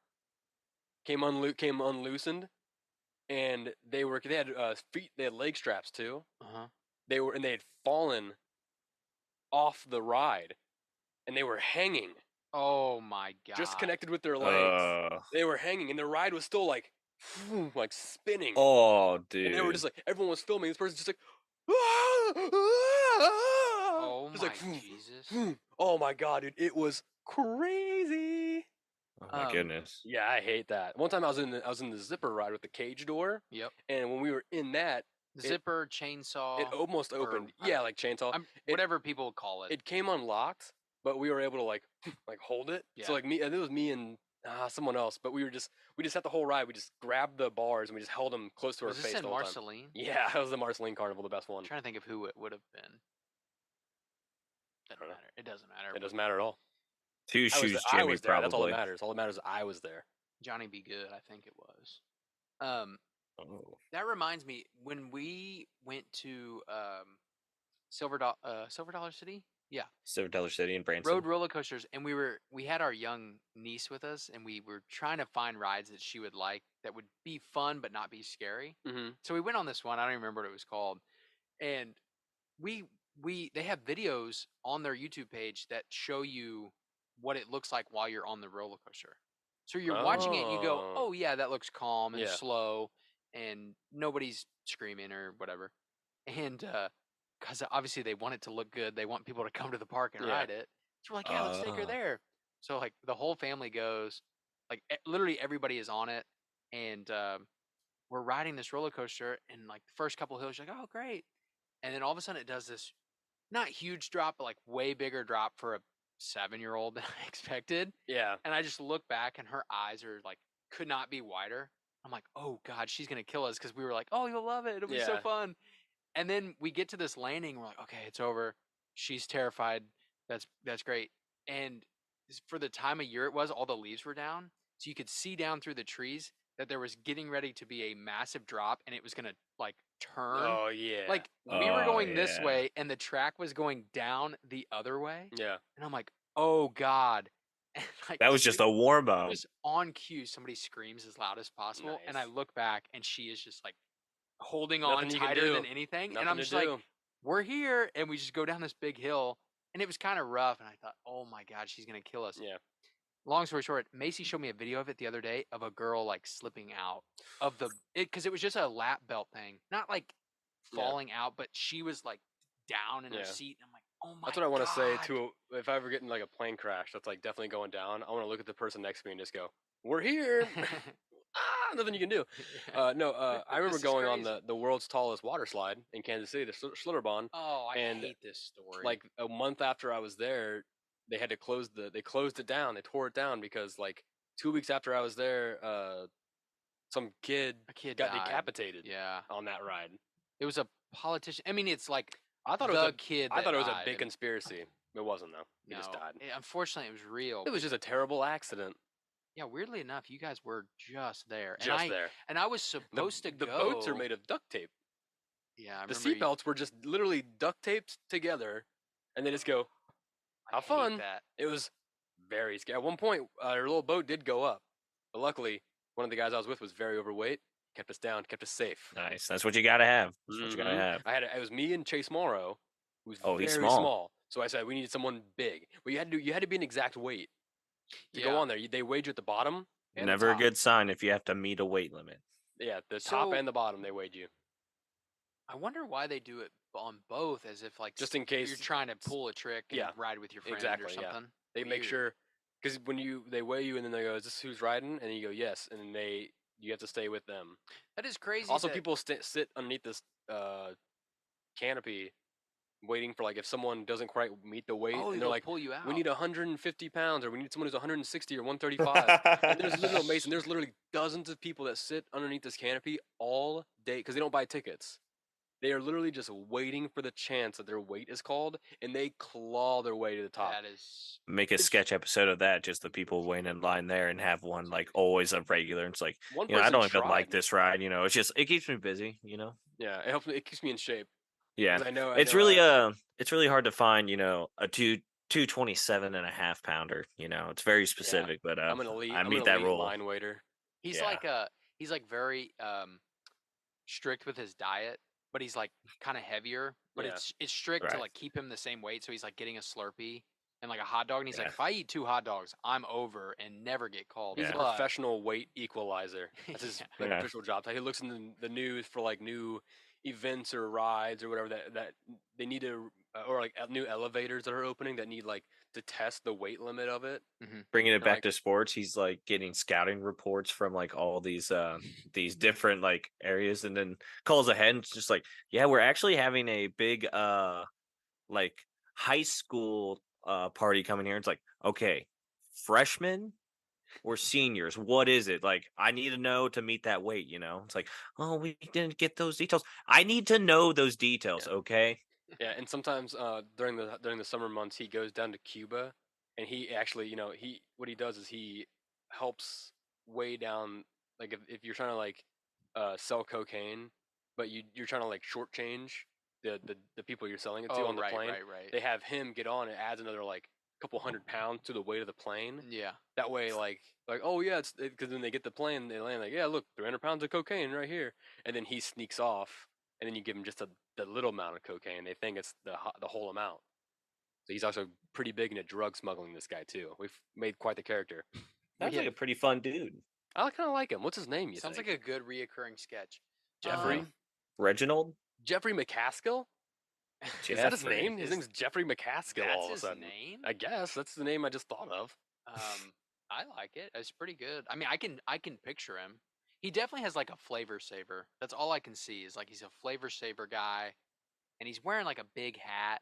came unloosened, and they had feet, they had leg straps too. They had fallen off the ride, and they were hanging. Oh my god! Just connected with their legs. They were hanging, and the ride was still like spinning. Oh, dude. And they were just like, everyone was filming. This person's just like, oh just my like, Jesus! Oh my god, dude, it was crazy. Oh my goodness. Yeah, I hate that. One time I was in the zipper ride with the cage door. Yep. And when we were in that, Zipper, chainsaw. it almost opened. Yeah, like chainsaw. Whatever people call it. It came unlocked, but we were able to like hold it. Yeah. So like it was me and someone else, but we just had the whole ride. We just grabbed the bars and we just held them close to our face the whole time. Was this in Marceline? Yeah, it was the Marceline Carnival, the best one. I'm trying to think of who it would have been. Doesn't matter. It doesn't matter. It doesn't matter at all. Two shoes, I Jimmy, was there. probably. That's all that matters. All that matters is I was there. Johnny Be Good, I think it was. That reminds me, when we went to Silver Dollar City, yeah, Silver Dollar City in Branson. Road roller coasters, and we had our young niece with us, and we were trying to find rides that she would like that would be fun but not be scary. Mm-hmm. So we went on this one. I don't even remember what it was called, and they have videos on their YouTube page that show you what it looks like while you're on the roller coaster. So you're watching it and you go, oh yeah, that looks calm and slow and nobody's screaming or whatever. And because obviously they want it to look good. They want people to come to the park and ride it. So we're like, yeah, let's take her there. So like the whole family goes, like literally everybody is on it. And we're riding this roller coaster, and like the first couple hills, you're like, oh, great. And then all of a sudden it does this not huge drop, but like way bigger drop for a 7-year-old than I expected. Yeah. And I just look back and her eyes are like, could not be wider. I'm like, oh God, she's going to kill us. Cause we were like, oh, you'll love it. It'll be so fun. And then we get to this landing. We're like, okay, it's over. She's terrified. That's great. And for the time of year it was, all the leaves were down. So you could see down through the trees that there was getting ready to be a massive drop, and it was going to like turn. Oh yeah. Like we were going this way and the track was going down the other way. Yeah. And I'm like, oh God. And like, that was just a warm up. It was on cue. Somebody screams as loud as possible. Nice. And I look back and she is just like holding on tighter than anything. Nothing and I'm just like, we're here. And we just go down this big hill. And it was kind of rough. And I thought, oh my God, she's going to kill us. Yeah. Long story short, Macy showed me a video of it the other day of a girl like slipping out of because it was just a lap belt thing, not like falling out, but she was like down in her seat. And I'm like, oh my God. That's what I want to say too. If I ever get in like a plane crash that's like definitely going down, I want to look at the person next to me and just go, we're here. Nothing you can do. I remember going on the world's tallest water slide in Kansas City, the Schlitterbahn. Oh, I hate this story. Like a month after I was there, they had to close it down. They tore it down because like 2 weeks after I was there, some kid got died. Decapitated. Yeah, on that ride. It was a politician. I mean, it's like I thought it was a big conspiracy. It wasn't though. He just died. Unfortunately, it was real. It was just a terrible accident. Yeah, weirdly enough, you guys were just there. And I was supposed to go. The boats are made of duct tape. Yeah, the seatbelts were just literally duct taped together, and they just go. Have fun. That. It was very scary. At one point, our little boat did go up, but luckily, one of the guys I was with was very overweight. Kept us down, kept us safe. Nice. That's what you gotta have. That's what you gotta have. It was me and Chase Morrow, who's he's very small. So I said we needed someone big. But you had to be an exact weight to go on there. They weighed you at the bottom. Never a good sign if you have to meet a weight limit. Yeah, the top So- and the bottom they weighed you. I wonder why they do it on both, as if like Just in case you're trying to pull a trick and yeah, ride with your friend exactly, or yeah. something. They make Weird. sure, because when they weigh you and then they go, "Is this who's riding?" and you go, "Yes," and then you have to stay with them. That is crazy. Also, that, people sit underneath this canopy, waiting for like if someone doesn't quite meet the weight, oh, and they're they'll like, pull you out. "We need 150 pounds, or we need someone who's 160 or 135." And there's literally Mason. There's literally dozens of people that sit underneath this canopy all day because they don't buy tickets. They are literally just waiting for the chance that their weight is called, and they claw their way to the top. That is Make a sketch episode of that, just the people waiting in line there, and have one like always a regular. And it's like, One I person don't even tried. like this ride. It's just it keeps me busy. Yeah, it helps me. It keeps me in shape. Yeah, 'Cause I know. it's really it's really hard to find a 227.5 pounder. It's very specific, but I'm an elite. I I'm meet an that elite rule. line waiter. he's Yeah. like he's like very strict with his diet, but he's like kind of heavier. But Yeah. it's strict to Right. like keep him the same weight. So he's like getting a Slurpee and like a hot dog, and he's like, Yeah. if I eat 2 hot dogs, I'm over and never get called. He's a But- professional weight equalizer. That's his like, Yeah. official job. He looks in the news for like new events or rides or whatever that they need to, or like new elevators that are opening that need like to test the weight limit of it. Bringing it And, back like- to sports, he's like getting scouting reports from like all these different like areas, and then calls ahead and it's just like, yeah, we're actually having a big like high school party coming here. It's like, okay, freshmen or seniors, what is it? Like, I need to know to meet that weight. It's like, oh, we didn't get those details. I need to know those details. Yeah. Okay. Yeah, and sometimes during the summer months he goes down to Cuba, and he actually what he does is he helps weigh down, like if you're trying to like sell cocaine, but you're trying to like shortchange the people you're selling it to on the right, plane. right. They have him get on. It adds another like couple 100 pounds to the weight of the plane. Yeah. That way, like oh yeah, it's because when they get the plane, they land like, yeah, look, 300 pounds of cocaine right here, and then he sneaks off, and then you give him just the little amount of cocaine. They think it's the whole amount. So he's also pretty big into drug smuggling. This guy too. We've made quite the character. Sounds Yeah. like a pretty fun dude. I kind of like him. What's his name? You Sounds think? like a good reoccurring sketch. Jeffrey. Reginald? Jeffrey McCaskill. Is that his Jeffrey. name? His name's Jeffrey McCaskill. That's all of a his sudden, name. I guess that's the name I just thought of. I like it. It's pretty good. I mean, I can picture him. He definitely has like a flavor saver. That's all I can see is like he's a flavor saver guy, and he's wearing like a big hat.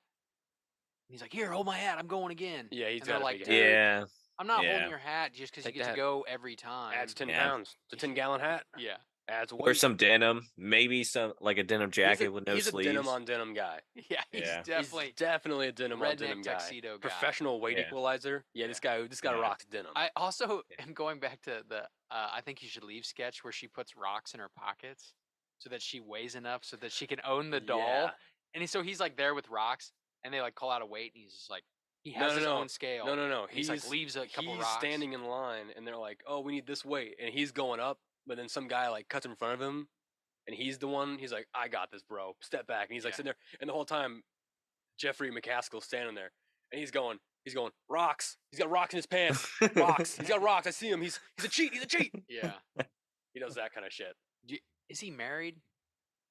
He's like, "Here, hold my hat. I'm going again." Yeah, he's And they're got a like, big "Dude, hat. Yeah. I'm not Yeah. holding your hat just because you Take get that. to go every time." Adds 10 Yeah. pounds. It's a 10-gallon hat. Yeah. Adds weight. Or some denim, maybe some like a denim jacket with no he's sleeves. a denim on denim guy. Yeah, he's Yeah. definitely He's definitely a denim on redneck denim guy. tuxedo guy. Professional weight Yeah. equalizer. Yeah, this guy Yeah. rocks denim. I also Yeah. am going back to the I think you should leave sketch where she puts rocks in her pockets so that she weighs enough so that she can own the doll. Yeah. And so he's like there with rocks, and they like call out a weight, and he's just like he No, has no, his no. own scale. No, no, no. And he's like leaves a couple he's rocks. standing in line, and they're like, "Oh, we need this weight," and he's going up, but then some guy like cuts in front of him, and he's the one. He's like, "I got this, bro. Step back." And he's like Yeah. sitting there, and the whole time, Jeffrey McCaskill's standing there, and he's going, rocks. He's got rocks in his pants. Rocks. He's got rocks. I see him. He's a cheat. He's a cheat. Yeah. He does that kind of shit. Is he married?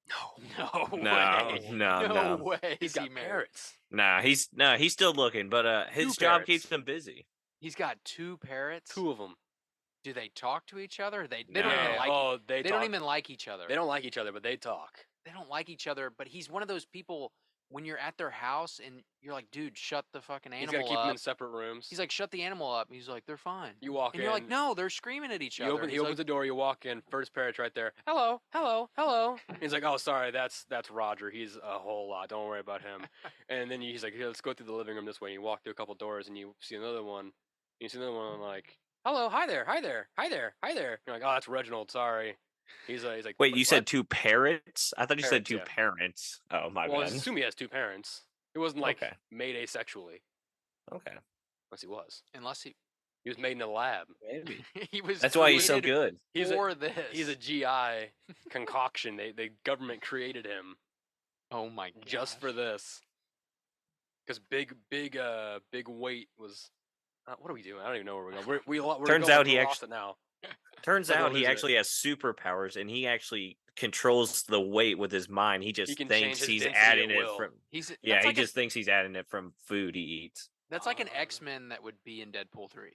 No. No No, way. no, No no. way. He's Is he got married? parrots. He's still looking, but his Two job parrots. keeps him busy. He's got 2 parrots. 2 of them. Do they talk to each other? They don't No. even like. Oh, they They don't talk. even like each other. They don't like each other, but they talk. They don't like each other. But he's one of those people when you're at their house and you're like, dude, shut the fucking He's animal got to keep up. them in separate rooms. He's like, shut the animal up. He's like, they're fine. You walk And in. you're like, no, they're screaming at each He, other. open, And he he's opens like, the door. You walk in. First parrot's right there. Hello, hello, hello. He's like, oh, sorry, that's Roger. He's a whole lot. Don't worry about him. And then he's like, here, let's go through the living room this way. And you walk through a couple doors, and you see another one. And you see another one, and like, hello, hi there, hi there, hi there, hi there. You're like, oh, that's Reginald. Sorry. He's like, Wait, you what? said 2 parrots? I thought you said Parrots, 2 yeah. parents. Oh, my Well, I bad. assume he has 2 parents. It wasn't like Okay. made asexually, Okay. unless he was. unless he He was made in a lab. Maybe. he was. That's why he's so created good. He's for this. He's a GI concoction. The government created him Oh my god. just for this. Because big weight was. What are we doing? I don't even know where we're going. We're Turns going, out he we actu- lost it now. Turns Like, out we'll he lose it. actually has superpowers, and he actually controls the weight with his mind. He He just can change thinks his he's density adding at it will. from. He's Yeah, that's he like just thinks he's adding it from food he eats. that's like an X-Men that would be in Deadpool 3.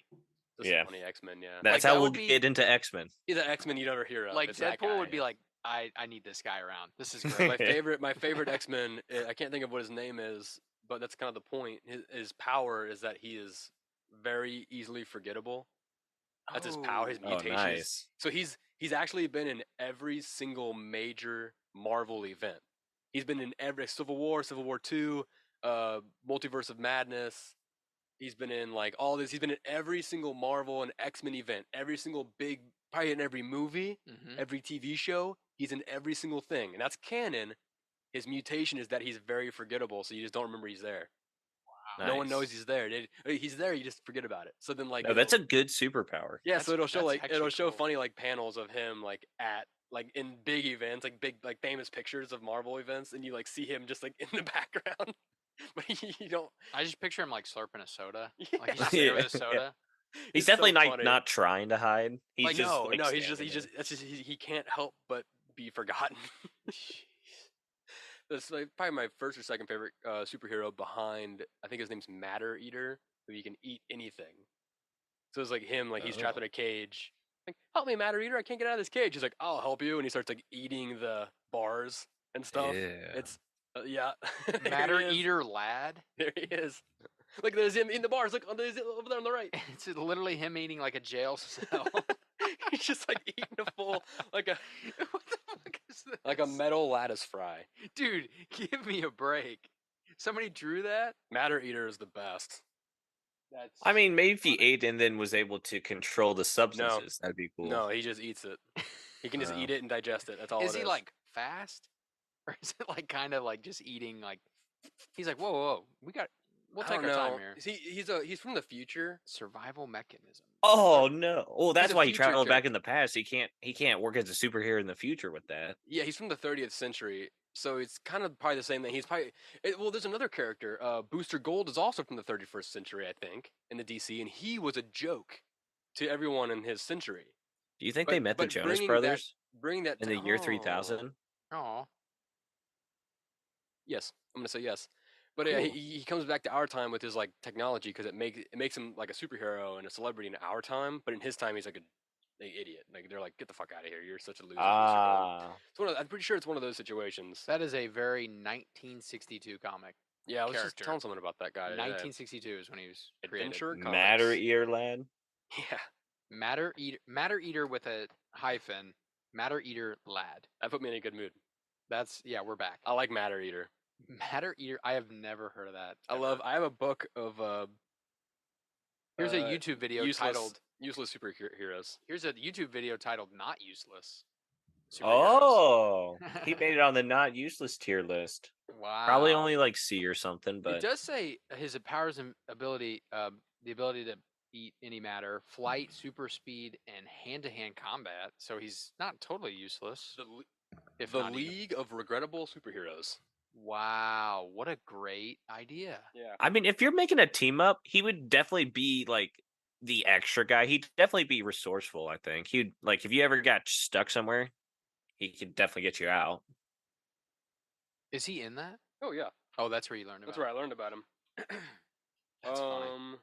That's Yeah. funny, X-Men, yeah. That's Like, how that we'll would be- get into X-Men. He's an X-Men you never hear of. Like It's that Deadpool would guy. be like, I need this guy around. This is My great. favorite X-Men, I can't think of what his name is, but that's kind of the point. His power is that he is very easily forgettable. That's his power, his Oh, Oh, mutation. nice. So he's actually been in every single major Marvel event. He's been in every Civil War, Civil War 2, Multiverse of Madness. He's been in like all this. He's been in every single Marvel and X-Men event, every single big, probably in every movie, mhm. every TV show. He's in every single thing, and that's canon. His mutation is that he's very forgettable, so you just don't remember he's there. No one knows Nice. he's there. He's there, you just forget about it. So then, like, No, that's a good superpower. yeah. So it'll show that's like actually it'll show cool. funny like panels of him like at like in big events, like big like famous pictures of Marvel events, and you like see him just like in the background, but you don't. I just picture him like slurping a soda. Yeah. Like he's just there with a Yeah. soda. He's It's so definitely funny. not trying to hide. He's Like, just No, like no, he's standing just that's just he can't help but be forgotten. That's like probably my first or second favorite superhero behind. I think his name's Matter Eater, who you can eat anything. So it's like him, like he's trapped Oh. in a cage. Like, help me, Matter Eater! I can't get out of this cage. He's like, I'll help you, and he starts like eating the bars and stuff. Yeah. It's yeah, there Matter he is. Eater lad. There he is. Look, there's him in the bars. Look, there's over there on the right. It's literally him eating like a jail cell. He's just like eating a full like a What the fuck is this? like a metal lattice fry. Dude, give me a break. Somebody drew that? Matter Eater is the best. That's I mean, maybe if he ate and then was able to control the substances, that'd be cool. No, he just eats it. He can just Oh. eat it and digest it. That's all is it he is. like fast? Or is it like kind of like just eating like he's like, whoa, we'll I take don't our time know. here. He's from the future. Survival mechanism. Oh no! Well, that's a why he future traveled back character. in the past. He can't work as a superhero in the future with that. Yeah, he's from the 30th century. So it's kind of probably the same thing. He's probably well. There's another character. Booster Gold is also from the 31st century, I think, in the DC, and he was a joke to everyone in his century. Do you think they met the Jonas Brothers Bringing that in to, the year 3000? Oh. Yes, I'm gonna say yes. But yeah, Cool. he comes back to our time with his like technology because it makes him like a superhero and a celebrity in our time. But in his time, he's like a idiot. Like they're like, get the fuck out of here. You're such a loser. Booster Gold." Ah, It's I'm pretty sure it's one of those situations. That is a very 1962 comic. Yeah, I was just character. telling someone about that guy. today. 1962 is when he was created. Adventure Matter Comics. Ear Lad. Yeah, Matter Eater with a hyphen. Matter Eater lad. that put me in a good mood. That's we're back. I like Matter Eater. Matter Eater. I have never heard of that. I have a book of Here's a YouTube video titled. Useless superheroes. Here's a YouTube video titled "Not Useless." Superheroes. Oh, he made it on the not useless tier list. Wow. Probably only like C or something, It but does say his powers and ability, the ability to eat any matter, flight, super speed, and hand-to-hand combat. So he's not totally useless. If The not even. League of Regrettable Superheroes. Wow, what a great idea! Yeah. I mean, if you're making a team up, he would definitely be like the extra guy. He'd definitely be resourceful. I think he'd like if you ever got stuck somewhere, he could definitely get you out. Is he in that? Oh yeah. Oh, that's where you learned about. That's where I learned about him. That's funny.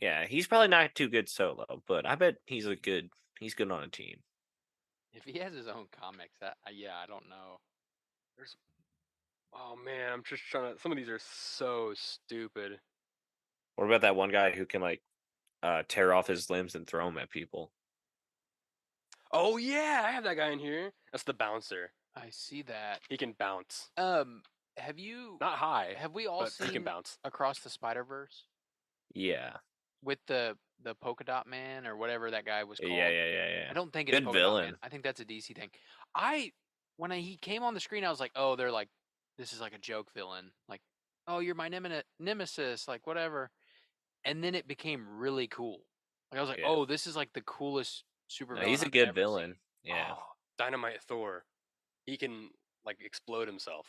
Yeah, he's probably not too good solo, but I bet he's good on a team. If he has his own comics, I don't know. Oh man, I'm just trying to. Some of these are so stupid. What about that one guy who can like tear off his limbs and throw them at people? Oh yeah, I have that guy in here. That's the bouncer. I see that. He can bounce. Have you? Not high, Have we all but he can seen bounce. Across the Spider-Verse Yeah. with the polka dot man or whatever that guy was called? Yeah. I don't think it's Good polka dot villain. man. I think that's a DC thing. When he came on the screen, I was like, oh, they're like, this is like a joke villain. Like, oh, you're my nemesis, like whatever. And then it became really cool. Like I was like, Yeah. oh, this is like the coolest super. No, he's a good villain. Yeah. Oh, Dynamite Thor. He can like explode himself.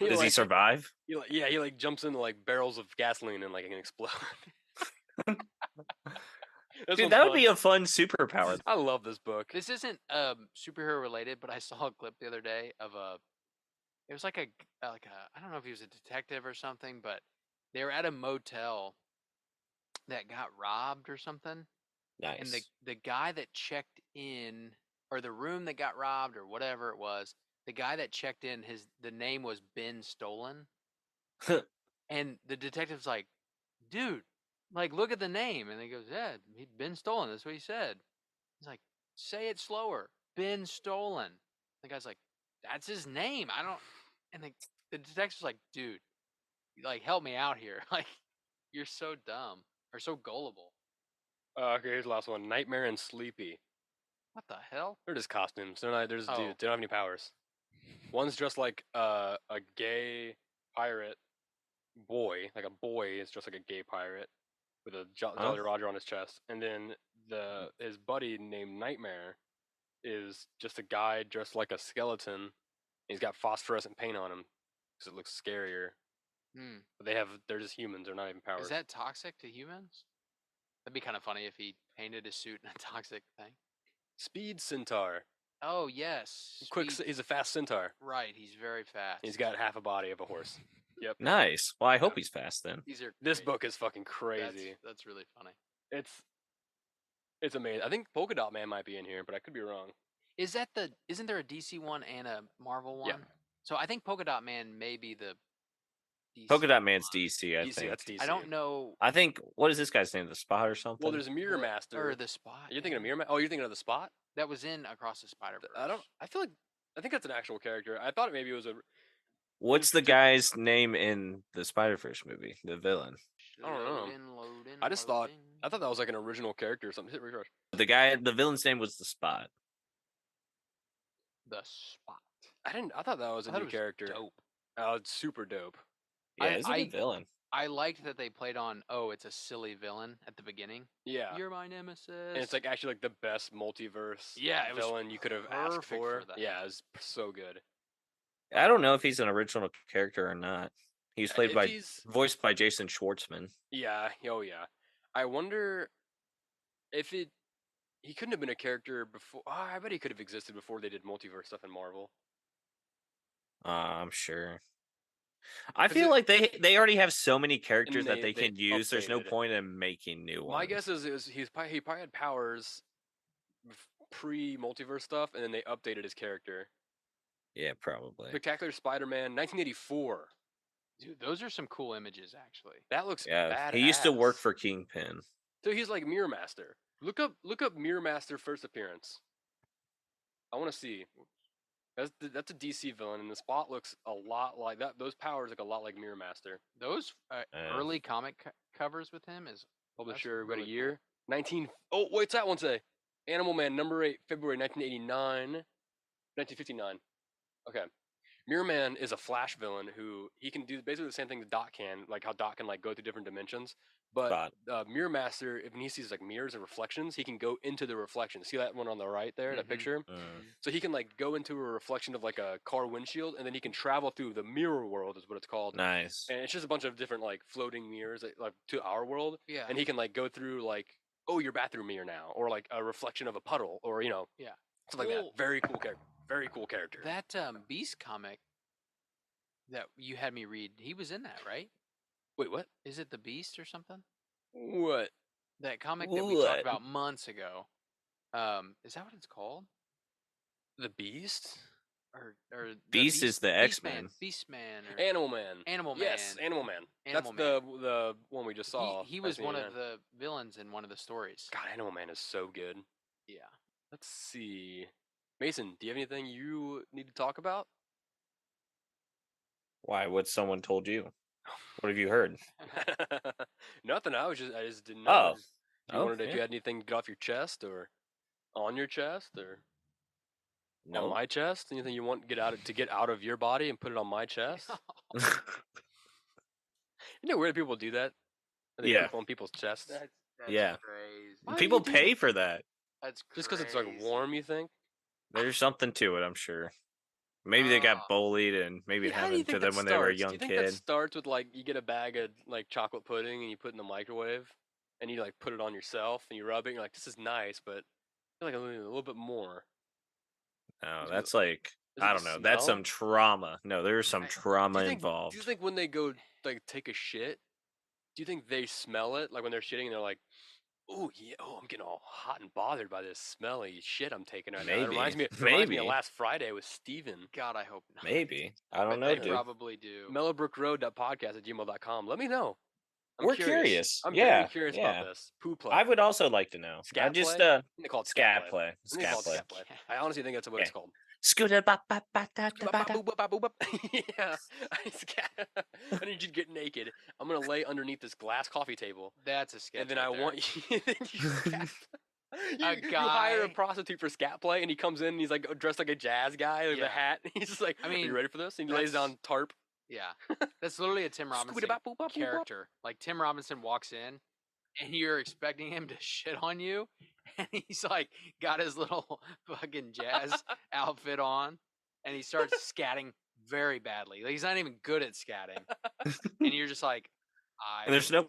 Does he survive? He like jumps into like barrels of gasoline and like it can explode. This Dude, one's that would fun. be a fun superpower. I love this book. This isn't superhero related, but I saw a clip the other day of a. It was like a I don't know if he was a detective or something, but they were at a motel that got robbed or something, and Nice. the guy that checked in, or the room that got robbed or whatever it was, the guy that checked in, the name was Ben Stolen, and the detective's like, dude, like look at the name, and he goes, yeah, he'd been stolen. That's what he said. He's like, say it slower. Been stolen. The guy's like, that's his name. I don't. And the detective's like, dude, like help me out here. Like, you're so dumb or so gullible. Okay, here's the last one. Nightmare and Sleepy. What the hell? They're just costumes. They're just Oh. dudes. They don't have any powers. One's dressed like a gay pirate boy. Like a boy is just like a gay pirate with a Jolly Roger on his chest. And then his buddy named Nightmare is just a guy dressed like a skeleton. He's got phosphorescent paint on him because it looks scarier. But they're just humans. They're not even powers. Is that toxic to humans? That'd be kind of funny if he painted his suit in a toxic thing. Speed Centaur. Oh yes, He's a fast centaur. Right, he's very fast. He's got half a body of a horse. Yep. Nice. Well, I hope he's fast then. This book is fucking crazy. That's really funny. It's amazing. I think Polka Dot Man might be in here, but I could be wrong. Isn't there a DC one and a Marvel one? Yeah. So I think Polka Dot Man may be the DC Polka Dot Man's one. DC, I DC, think. that's DC. I don't know. I think, what is this guy's name? The Spot or something? Well, there's Mirror Master. Or the Spot. You're thinking of Mirror Master? Oh, you're thinking of the Spot? That was in Across the Spider-Verse. I think that's an actual character. I thought maybe it was a... What's the guy's name in the Spider-Verse movie? The villain. I don't know. I thought that was like an original character or something. Hit refresh. The villain's name was the Spot. The Spot. I thought that was a new character. Dope. Oh, it's super dope. Yeah, he's a good villain. I liked that they played on, it's a silly villain at the beginning. Yeah. You're my nemesis. And it's like actually like the best multiverse villain you could have asked for. Yeah, it's so good. I don't know if he's an original character or not. He's voiced by Jason Schwartzman. Yeah. Oh yeah. I wonder if he couldn't have been a character before. Oh, I bet he could have existed before they did multiverse stuff in Marvel. I'm sure. I feel like they already have so many characters that they can use. There's no point in making new ones. My guess is he probably had powers pre-multiverse stuff, and then they updated his character. Yeah, probably. Spectacular Spider-Man, 1984. Dude, those are some cool images, actually. That looks badass. He used to work for Kingpin. So he's like Mirror Master. Look up Mirror Master first appearance. I want to see. That's a DC villain, and the Spot looks a lot like that. Those powers look a lot like Mirror Master. Those early comic covers with him is publisher. Got a year. 19. Oh, what's that one say? Animal Man number 8, February 1989, 1959. Okay. Mirror Man is a Flash villain who he can do basically the same thing that Dot can, like how Dot can like go through different dimensions. But Mirror Master, if he sees like mirrors and reflections, he can go into the reflection. See that one on the right there, that picture? So he can like go into a reflection of like a car windshield, and then he can travel through the mirror world, is what it's called. Nice. And it's just a bunch of different like floating mirrors like to our world. Yeah. And he can like go through like, oh, your bathroom mirror now, or like a reflection of a puddle, or stuff like that. Very cool character. Very cool character. That Beast comic that you had me read, he was in that, right? Wait, what? Is it the Beast or something? What? That comic that we talked about months ago. Is that what it's called? The Beast? Or Beast is the X-Men. Beastman. Or Animal Man. Animal Man. Yes, Animal Man. That's Man. the one we just saw. He was one of the villains in one of the stories. God, Animal Man is so good. Yeah. Let's see. Mason, do you have anything you need to talk about? Why? What someone told you? What have you heard? Nothing. I just didn't know. Oh. If you had anything to get off your chest or on your chest or on my chest? Anything you want to get out of your body and put it on my chest? You know, weird people do that. They put it on people's chests. That's crazy. People pay for that. That's crazy. Just because it's like warm, you think? There's something to it, I'm sure. Maybe they got bullied, and maybe it happened to them when they were a young kid. Do you think that starts with like you get a bag of like chocolate pudding and you put it in the microwave, and you like put it on yourself and you rub it. And you're like, this is nice, but I feel like a little bit more. No, Does it- that's like does I it don't know. That's smell? some trauma. No, there's some I- trauma Do you involved. think when they go like take a shit, do you think they smell it like when they're shitting and they're like, oh yeah, oh I'm getting all hot and bothered by this smelly shit I'm taking right now. That reminds Maybe, me. It reminds me of maybe, last Friday with Steven. God, I hope not. maybe. I don't Bet know, they They dude. probably do. mellowbrickroad.podcast@gmail.com. Let me know. I'm We're curious. curious. I'm very Yeah, curious about yeah. this. Poo play. I would also like to know. I Scat just play? I think they call it scat scat play. play, I think they scat call it play. scat play. I honestly think that's what Yeah. it's called. Scooter ba ba ba da da ba da. Yeah. I need you to get naked. I'm gonna lay underneath this glass coffee table, That's a sketch. and then right I there. want you. Then you scat. A You hire a guy- prostitute for scat play, and he comes in and he's like dressed like a jazz guy with a Yeah. hat. He's just like, I "Are you mean, ready for this?" And he lays that's- down tarp. Yeah, that's literally a Tim Robinson Scooby-Dop-boop-bop-boop-bop. character. Like Tim Robinson walks in, and you're expecting him to shit on you, and he's like got his little fucking jazz outfit on, and he starts scatting very badly. Like he's not even good at scatting, and you're just like, And there's no.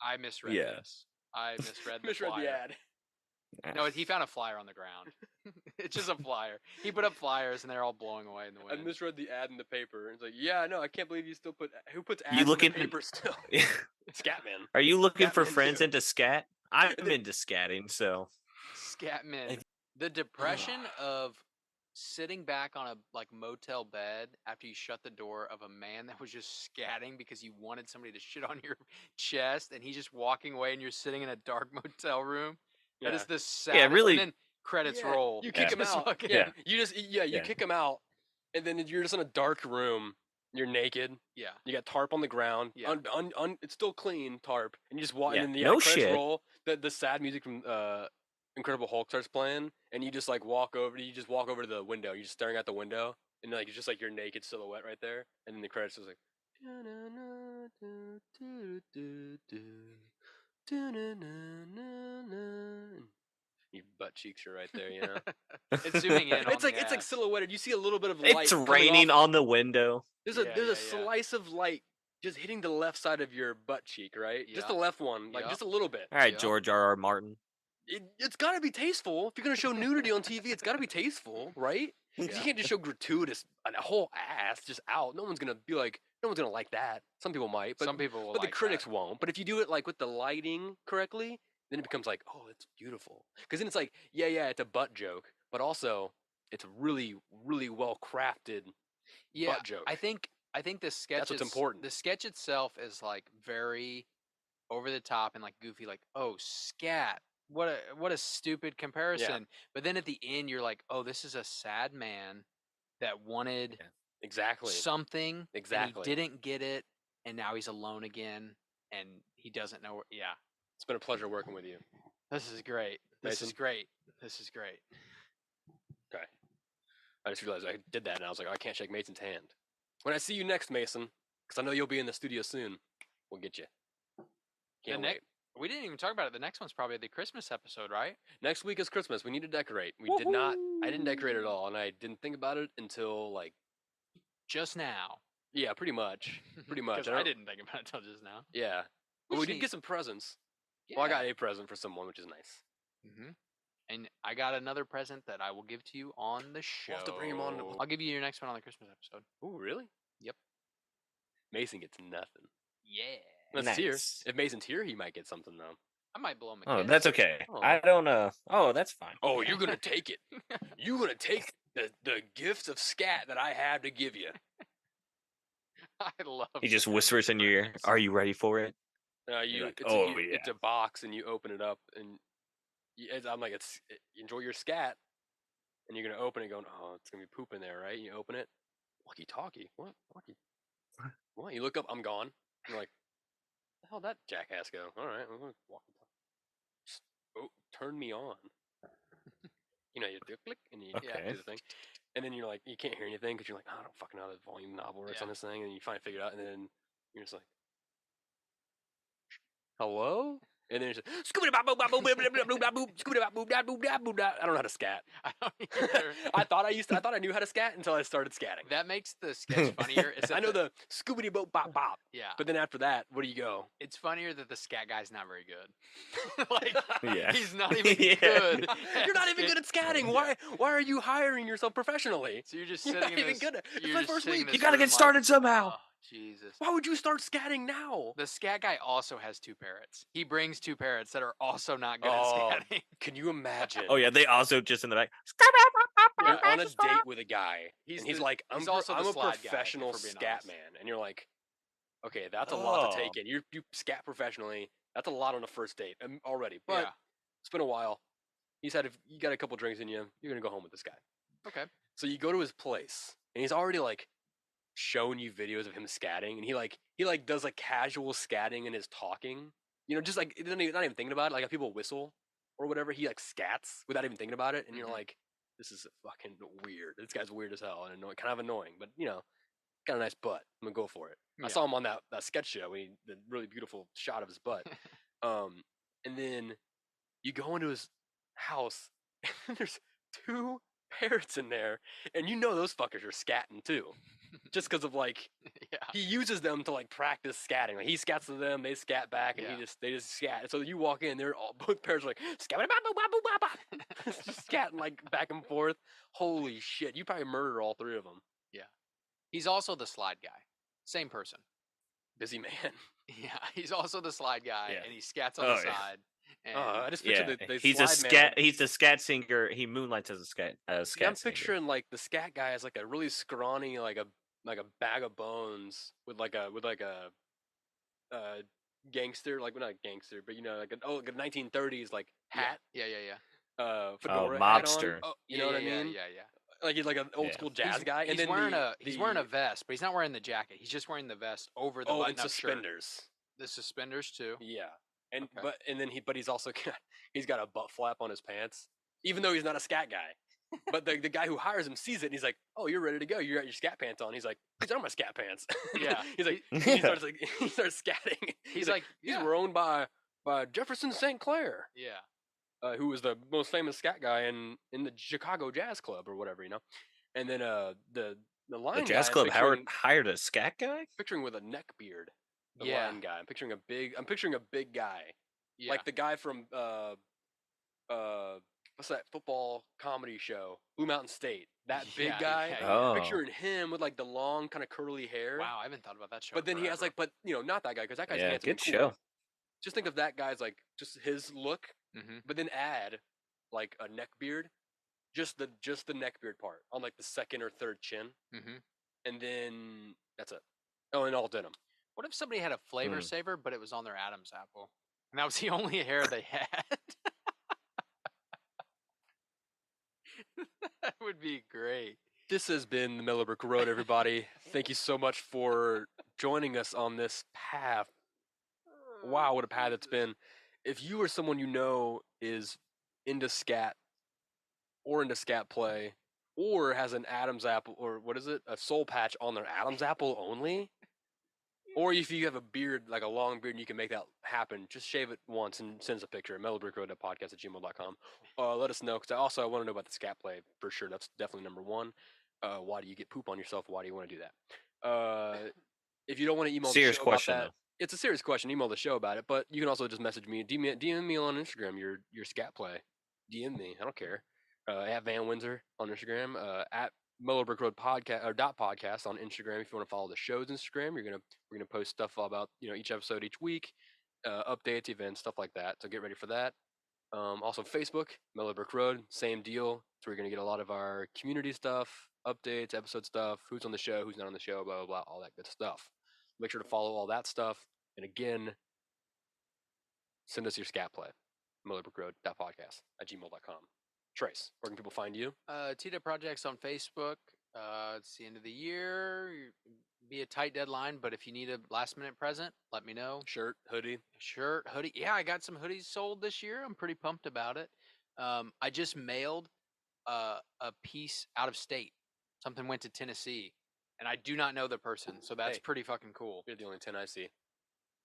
I misread Yeah. this. I misread the Misread flyer. the ad. No, he found a flyer on the ground. It's just a flyer. He put up flyers, and they're all blowing away in the I wind. misread the ad in the paper. It's like, yeah, no, I can't believe you still put. Who puts You ads in looking the paper still? Scatman. Are you looking for Scatman friends too. into scat? I'm into scatting, so Scatman. The depression of sitting back on a like motel bed after you shut the door of a man that was just scatting because you wanted somebody to shit on your chest, and he's just walking away, and you're sitting in a dark motel room. That is the saddest. really- And then credits Yeah, roll. You kick him Just out. fucking- Yeah. You just you Yeah. kick him out, and then you're just in a dark room. You're naked. Yeah. You got tarp on the ground. Yeah. It's still clean tarp, and you just walk. Yeah, And then no the credits shit. roll. The sad music from Incredible Hulk starts playing, and you just like walk over. You just walk over to the window. You're just staring out the window, and like it's just like your naked silhouette right there. And then the credits is like. Your butt cheeks are right there, you know. It's zooming in. It's on like the it's like ass. silhouetted. You see a little bit of light. It's coming raining off. on the window. There's Yeah, a yeah. slice of light just hitting the left side of your butt cheek, right? Just the Yeah. left one, like Yeah. just a little bit. All right, Yeah. George R.R. Martin. It's got to be tasteful. If you're gonna show nudity on TV, it's got to be tasteful, right? 'Cause Yeah. You can't just show gratuitous a whole ass just out. No one's gonna be like, no one's gonna like that. Some people might, but Some people will but like the critics that. won't. But if you do it like with the lighting correctly, then it becomes like, oh, it's beautiful. Because then it's like, yeah, it's a butt joke, but also it's a really, really well crafted Yeah, butt joke. I think the sketch. That's what's important. The sketch itself is like very over the top and like goofy. Like, oh, scat. What a stupid comparison. But then at the end, you're like, oh, this is a sad man that wanted Exactly. something. Exactly. And he didn't get it, and now he's alone again, and he doesn't know. Yeah, It's been a pleasure working with you. this is great. This Mason? is great. This is great. Okay. I just realized I did that, and I was like, oh, I can't shake Mason's hand. When I see you next, Mason, because I know you'll be in the studio soon, we'll get you. Can't The wait. We didn't even talk about it. The next one's probably the Christmas episode, right? Next week is Christmas. We need to decorate. We did not. I didn't decorate at all, and I didn't think about it until like, Just now. yeah, pretty much. Pretty much. 'Cause I didn't think about it until just now. Yeah. But We we should did get some presents. Yeah. Well, I got a present for someone, which is nice. Mm-hmm. And I got another present that I will give to you on the show. We'll have to bring him on. I'll give you your next one on the Christmas episode. Ooh, really? Yep. Mason gets nothing. Yeah. That's here. Nice. If Mason's here, he might get something though. I might blow him a Oh, kiss. that's okay. Oh. I don't Oh, that's fine. Oh, you're gonna take it. You're gonna take the gifts of scat that I have to give you. I love He just whispers in your ear. Are you ready for it? You, like, it's, "Oh, it's a box, and you open it up, and I'm like, enjoy your scat, and you're gonna open it, going, oh, it's gonna be poop in there, right? And you open it, walkie talkie, what? Walkie? What? You look up, I'm gone. You're like, the hell that jackass go? All right, I'm gonna walkie talkie. Oh, turn me on. You know, you do click, and you Okay. do the thing, and then you're like, you can't hear anything because you're like, oh, I don't fucking know how the volume knob works on Yeah. this thing, and you finally figure it out, and then you're just like, hello? And then it's scooby bop boop bop boop boop boop boop boop scooby bop boop boop boop boop. I don't know how to scat. I don't either. I thought I knew how to scat until I started scatting. That makes the sketch funnier. I know the scooby boop bop bop. Yeah. But then after that, where do you go? It's funnier that the scat guy's not very good. Like, Yeah. he's not even Yeah. good. You're not even good at scatting. Why are you hiring yourself professionally? So you're just You're sitting not in even this. good at- it's You're my just first sitting in week. this You gotta room get started somehow. Oh, Jesus. Why would you start scatting now? The scat guy also has 2 parrots. He brings 2 parrots that are also not good Oh, at scatting. Can you imagine? Oh yeah, they also just in the back. You're on a date with a guy, and he's the- like, he's I'm also the a slide guy, if professional we're being scat honest. man. And you're like, okay, that's a lot to Oh. take in. You scat professionally. That's a lot on a first date already. But Yeah. it's been a while. He said, if you got a couple drinks in you, you're going to go home with this guy. Okay. So you go to his place, and he's already like showing you videos of him scatting, and he does like casual scatting in his talking. You know, just like not even thinking about it. Like if people whistle or whatever, he like scats without even thinking about it, and you're Mhm. like, this is fucking weird. This guy's weird as hell and kind of annoying, but you know, got a nice butt. I'm gonna go for it. I Yeah. saw him on that sketch show. The really beautiful shot of his butt. And then you go into his house, and there's 2 parrots in there, and you know those fuckers are scatting too, just because of like Yeah. he uses them to like practice scatting. Like he scats to them, they scat back, and Yeah. they just scat. So you walk in, they're all both parrots are like scat bop bop bop bop bop, just scatting like back and forth. Holy shit! You probably murdered all 3 of them. He's also the slide guy. Same person. Busy man. Yeah. He's also the slide guy, Yeah. and he scats on Oh, the yeah. side. And I just picture Yeah, the he's a slide scat. man. He's a scat singer. He moonlights as a scat. Yeah, I'm Singer. picturing like the scat guy as like a really scrawny, like a bag of bones with like a gangster, like well, not gangster, but you know, like like a 1930s like hat, Yeah. fedora hat on. mobster. You know what I mean? Yeah. Like he's like an old Yeah. school jazz guy. And He's then wearing he's wearing a vest, but he's not wearing the jacket. He's just wearing the vest over the and button-up shirt. suspenders. The suspenders too. Yeah, and Okay. but he's also he's got a butt flap on his pants, even though he's not a scat guy. But the guy who hires him sees it, and he's like, "Oh, you're ready to go. You got your scat pants on." He's like, "These are my scat pants." Yeah. He's like, he starts scatting. He's like, these yeah. were owned by Jefferson St. Clair, Yeah. who was the most famous scat guy in the Chicago Jazz Club or whatever, you know. And then the line The jazz guy, club I'm hired a scat guy. picturing with a neck beard. The Yeah. line guy. I'm picturing a big guy. Yeah. Like the guy from what's that football comedy show? Blue Mountain State. That big Yeah, guy. yeah, Oh. Picturing him with like the long kind of curly hair. Wow, I haven't thought about that show. But then he has forever. like, but you know, not that guy because that guy's Yeah, handsome. good and cool. show. Just think of that guy's like just his look, Mhm. but then add like a neck beard, just the neck beard part on like the second or third chin, Mhm. and then that's it. Oh, and all denim. What if somebody had a flavor Hmm. saver, but it was on their Adam's apple, and that was the only hair they had? That would be great. This has been the Mellow Brick Road, everybody. Thank you so much for joining us on this path. Wow, what a path it's been. If you or someone you know is into scat or into scat play or has an Adam's apple or what is it? A soul patch on their Adam's apple only, or if you have a beard, like a long beard, and you can make that happen, just shave it once and send us a picture at mellowbrickroad.podcast@gmail.com. Let us know, because I want to know about the scat play for sure. That's definitely number one. Why do you get poop on yourself? Why do you want to do that? If you don't want to email Serious the show question, about that, it's a serious question. Email the show about it, but you can also just message me, DM me on Instagram. Your scat play, DM me. I don't care. At Van Windsor on Instagram. At Mellow Brick Road podcast or .podcast on Instagram. If you want to follow the show's Instagram, we're gonna post stuff about each episode each week, updates, events, stuff like that. So get ready for that. Also Facebook, Mellow Brick Road, same deal. So we're gonna get a lot of our community stuff, updates, episode stuff, who's on the show, who's not on the show, blah blah blah, all that good stuff. Make sure to follow all that stuff. And again, send us your scat play, mellowbrickroad.podcast@gmail.com. Trace, where can people find you? Tita Projects on Facebook. It's the end of the year. Be a tight deadline, but if you need a last minute present, let me know. Shirt, hoodie. Shirt, hoodie. Yeah, I got some hoodies sold this year. I'm pretty pumped about it. I just mailed a piece out of state. Something went to Tennessee, and I do not know the person, so that's Hey. pretty fucking cool. You're the only 10 I see.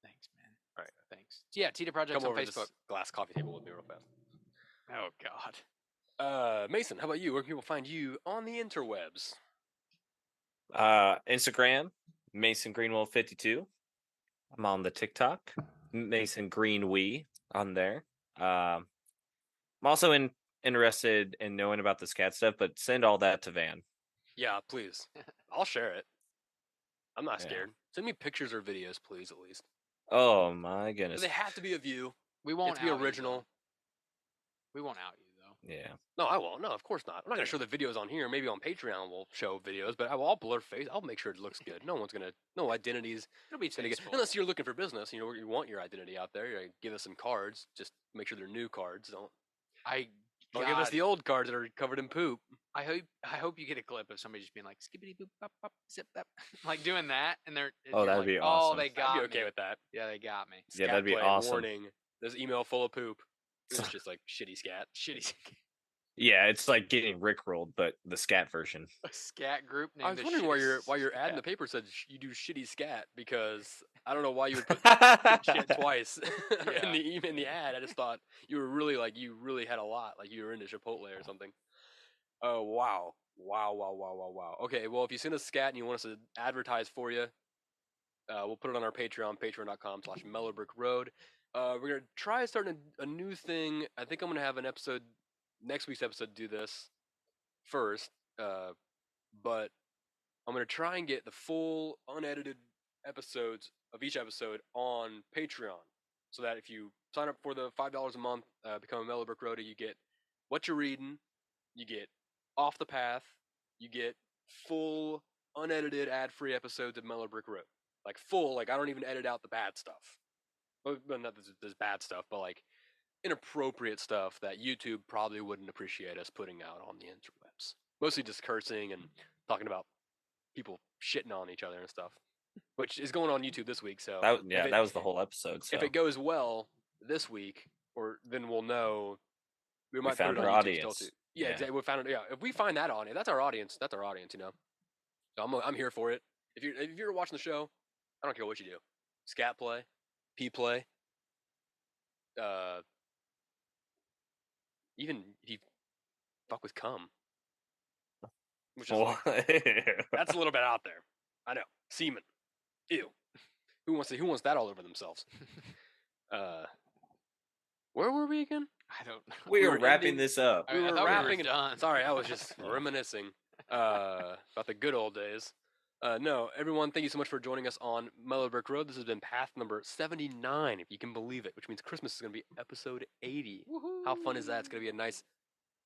Thanks, man. All right. Thanks. Yeah, Tita Projects Come on over to Facebook. this glass coffee table with me real fast. Oh God. Mason, how about you? Where can people find you on the interwebs? Instagram, Mason Greenwell 52. I'm on the TikTok, Mason Greenwee on there. I'm also interested in knowing about the Scat stuff, but send all that to Van. Yeah, please. I'll share it. I'm not Yeah. scared. Send me pictures or videos, please, at least. Oh my goodness. They have to be of you. We It won't have to be out original. You, though. We won't out you though. Yeah. No, I won't. No, of course not. I'm not gonna show the videos on here. Maybe on Patreon we'll show videos, but I'll blur face. I'll make sure it looks good. No identities. It'll be Gonna get, tasteful. unless you're looking for business, you want your identity out there. You're give us some cards. Just make sure they're new cards. Don't give us God, the old cards that are covered in poop. I hope you get a clip of somebody just being like skippity boop bop bop zip bop, like doing that, and they're Oh, you're that'd like, be Oh, awesome. they got I'd be okay me. with that. Yeah, they got me. Yeah, that'd be Play, awesome. Warning: this email full of poop. It's just like shitty scat. Shitty Yeah, it's like getting rickrolled, but the Scat version. a scat group named I was the wondering why your ad in Scat. the paper said you do shitty scat, because I don't know why you would put shit twice in the ad. I just thought you really had a lot, like you were into Chipotle or something. Oh wow. Okay, well if you send us scat and you want us to advertise for you, we'll put it on our Patreon, patreon.com/mellowbrickroad. We're gonna try starting a new thing. I think I'm gonna have an episode next week's episode do this first, but I'm gonna try and get the full unedited episodes of each episode on Patreon, so that if you sign up for the $5 a month, become a Mellow Brick Roadie, you get what you're reading, you get off the path, you get full unedited ad-free episodes of Mellow Brick Road, like full. Like I don't even edit out the bad stuff. Well, not that there's bad stuff, but like inappropriate stuff that YouTube probably wouldn't appreciate us putting out on the interwebs. Mostly just cursing and talking about people shitting on each other and stuff, which is going on YouTube this week. So that was the whole episode. So if it goes well this week, then we'll know we might found put it on our YouTube audience. still too. Yeah, Yeah. exactly. We found it. Yeah, if we find that audience, that's our audience. That's our audience. So I'm here for it. If you're watching the show, I don't care what you do. Scat play, P play, even if you fuck with cum, which is that's a little bit out there. I know, semen, ew. Who wants that all over themselves? Where were we again? I don't know. we were are wrapping ending- this up. I mean, I we were thought rapping. done. Sorry, I was just reminiscing about the good old days. No, everyone, thank you so much for joining us on Mellow Brick Road. This has been path number 79, if you can believe it, which means Christmas is going to be episode 80. Woohoo. How fun is that? It's going to be a nice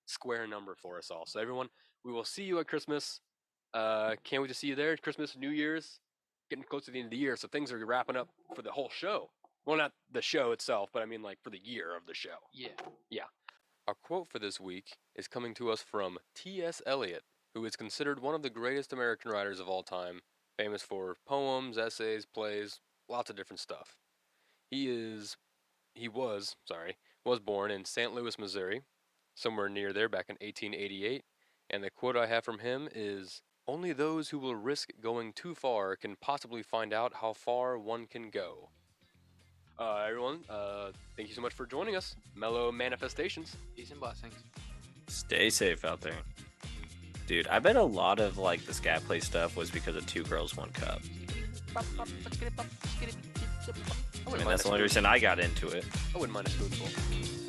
square number for us all. So everyone, we will see you at Christmas. Can't wait to see you there. Christmas, New Year's, getting close to the end of the year, so things are wrapping up for the whole show. Well, not the show itself, but I mean like for the year of the show. Yeah. Our quote for this week is coming to us from T.S. Eliot, who is considered one of the greatest American writers of all time, famous for poems, essays, plays, lots of different stuff. He was born in St. Louis, Missouri, somewhere near there back in 1888, and the quote I have from him is, "Only those who will risk going too far can possibly find out how far one can go." Everyone, thank you so much for joining us. Mellow Manifestations. Peace and blessings. Stay safe out there. Dude, I bet a lot of like the Scat Play stuff was because of Two Girls, One Cup. I mean, that's the only reason I got into it. I wouldn't mind a spoonful.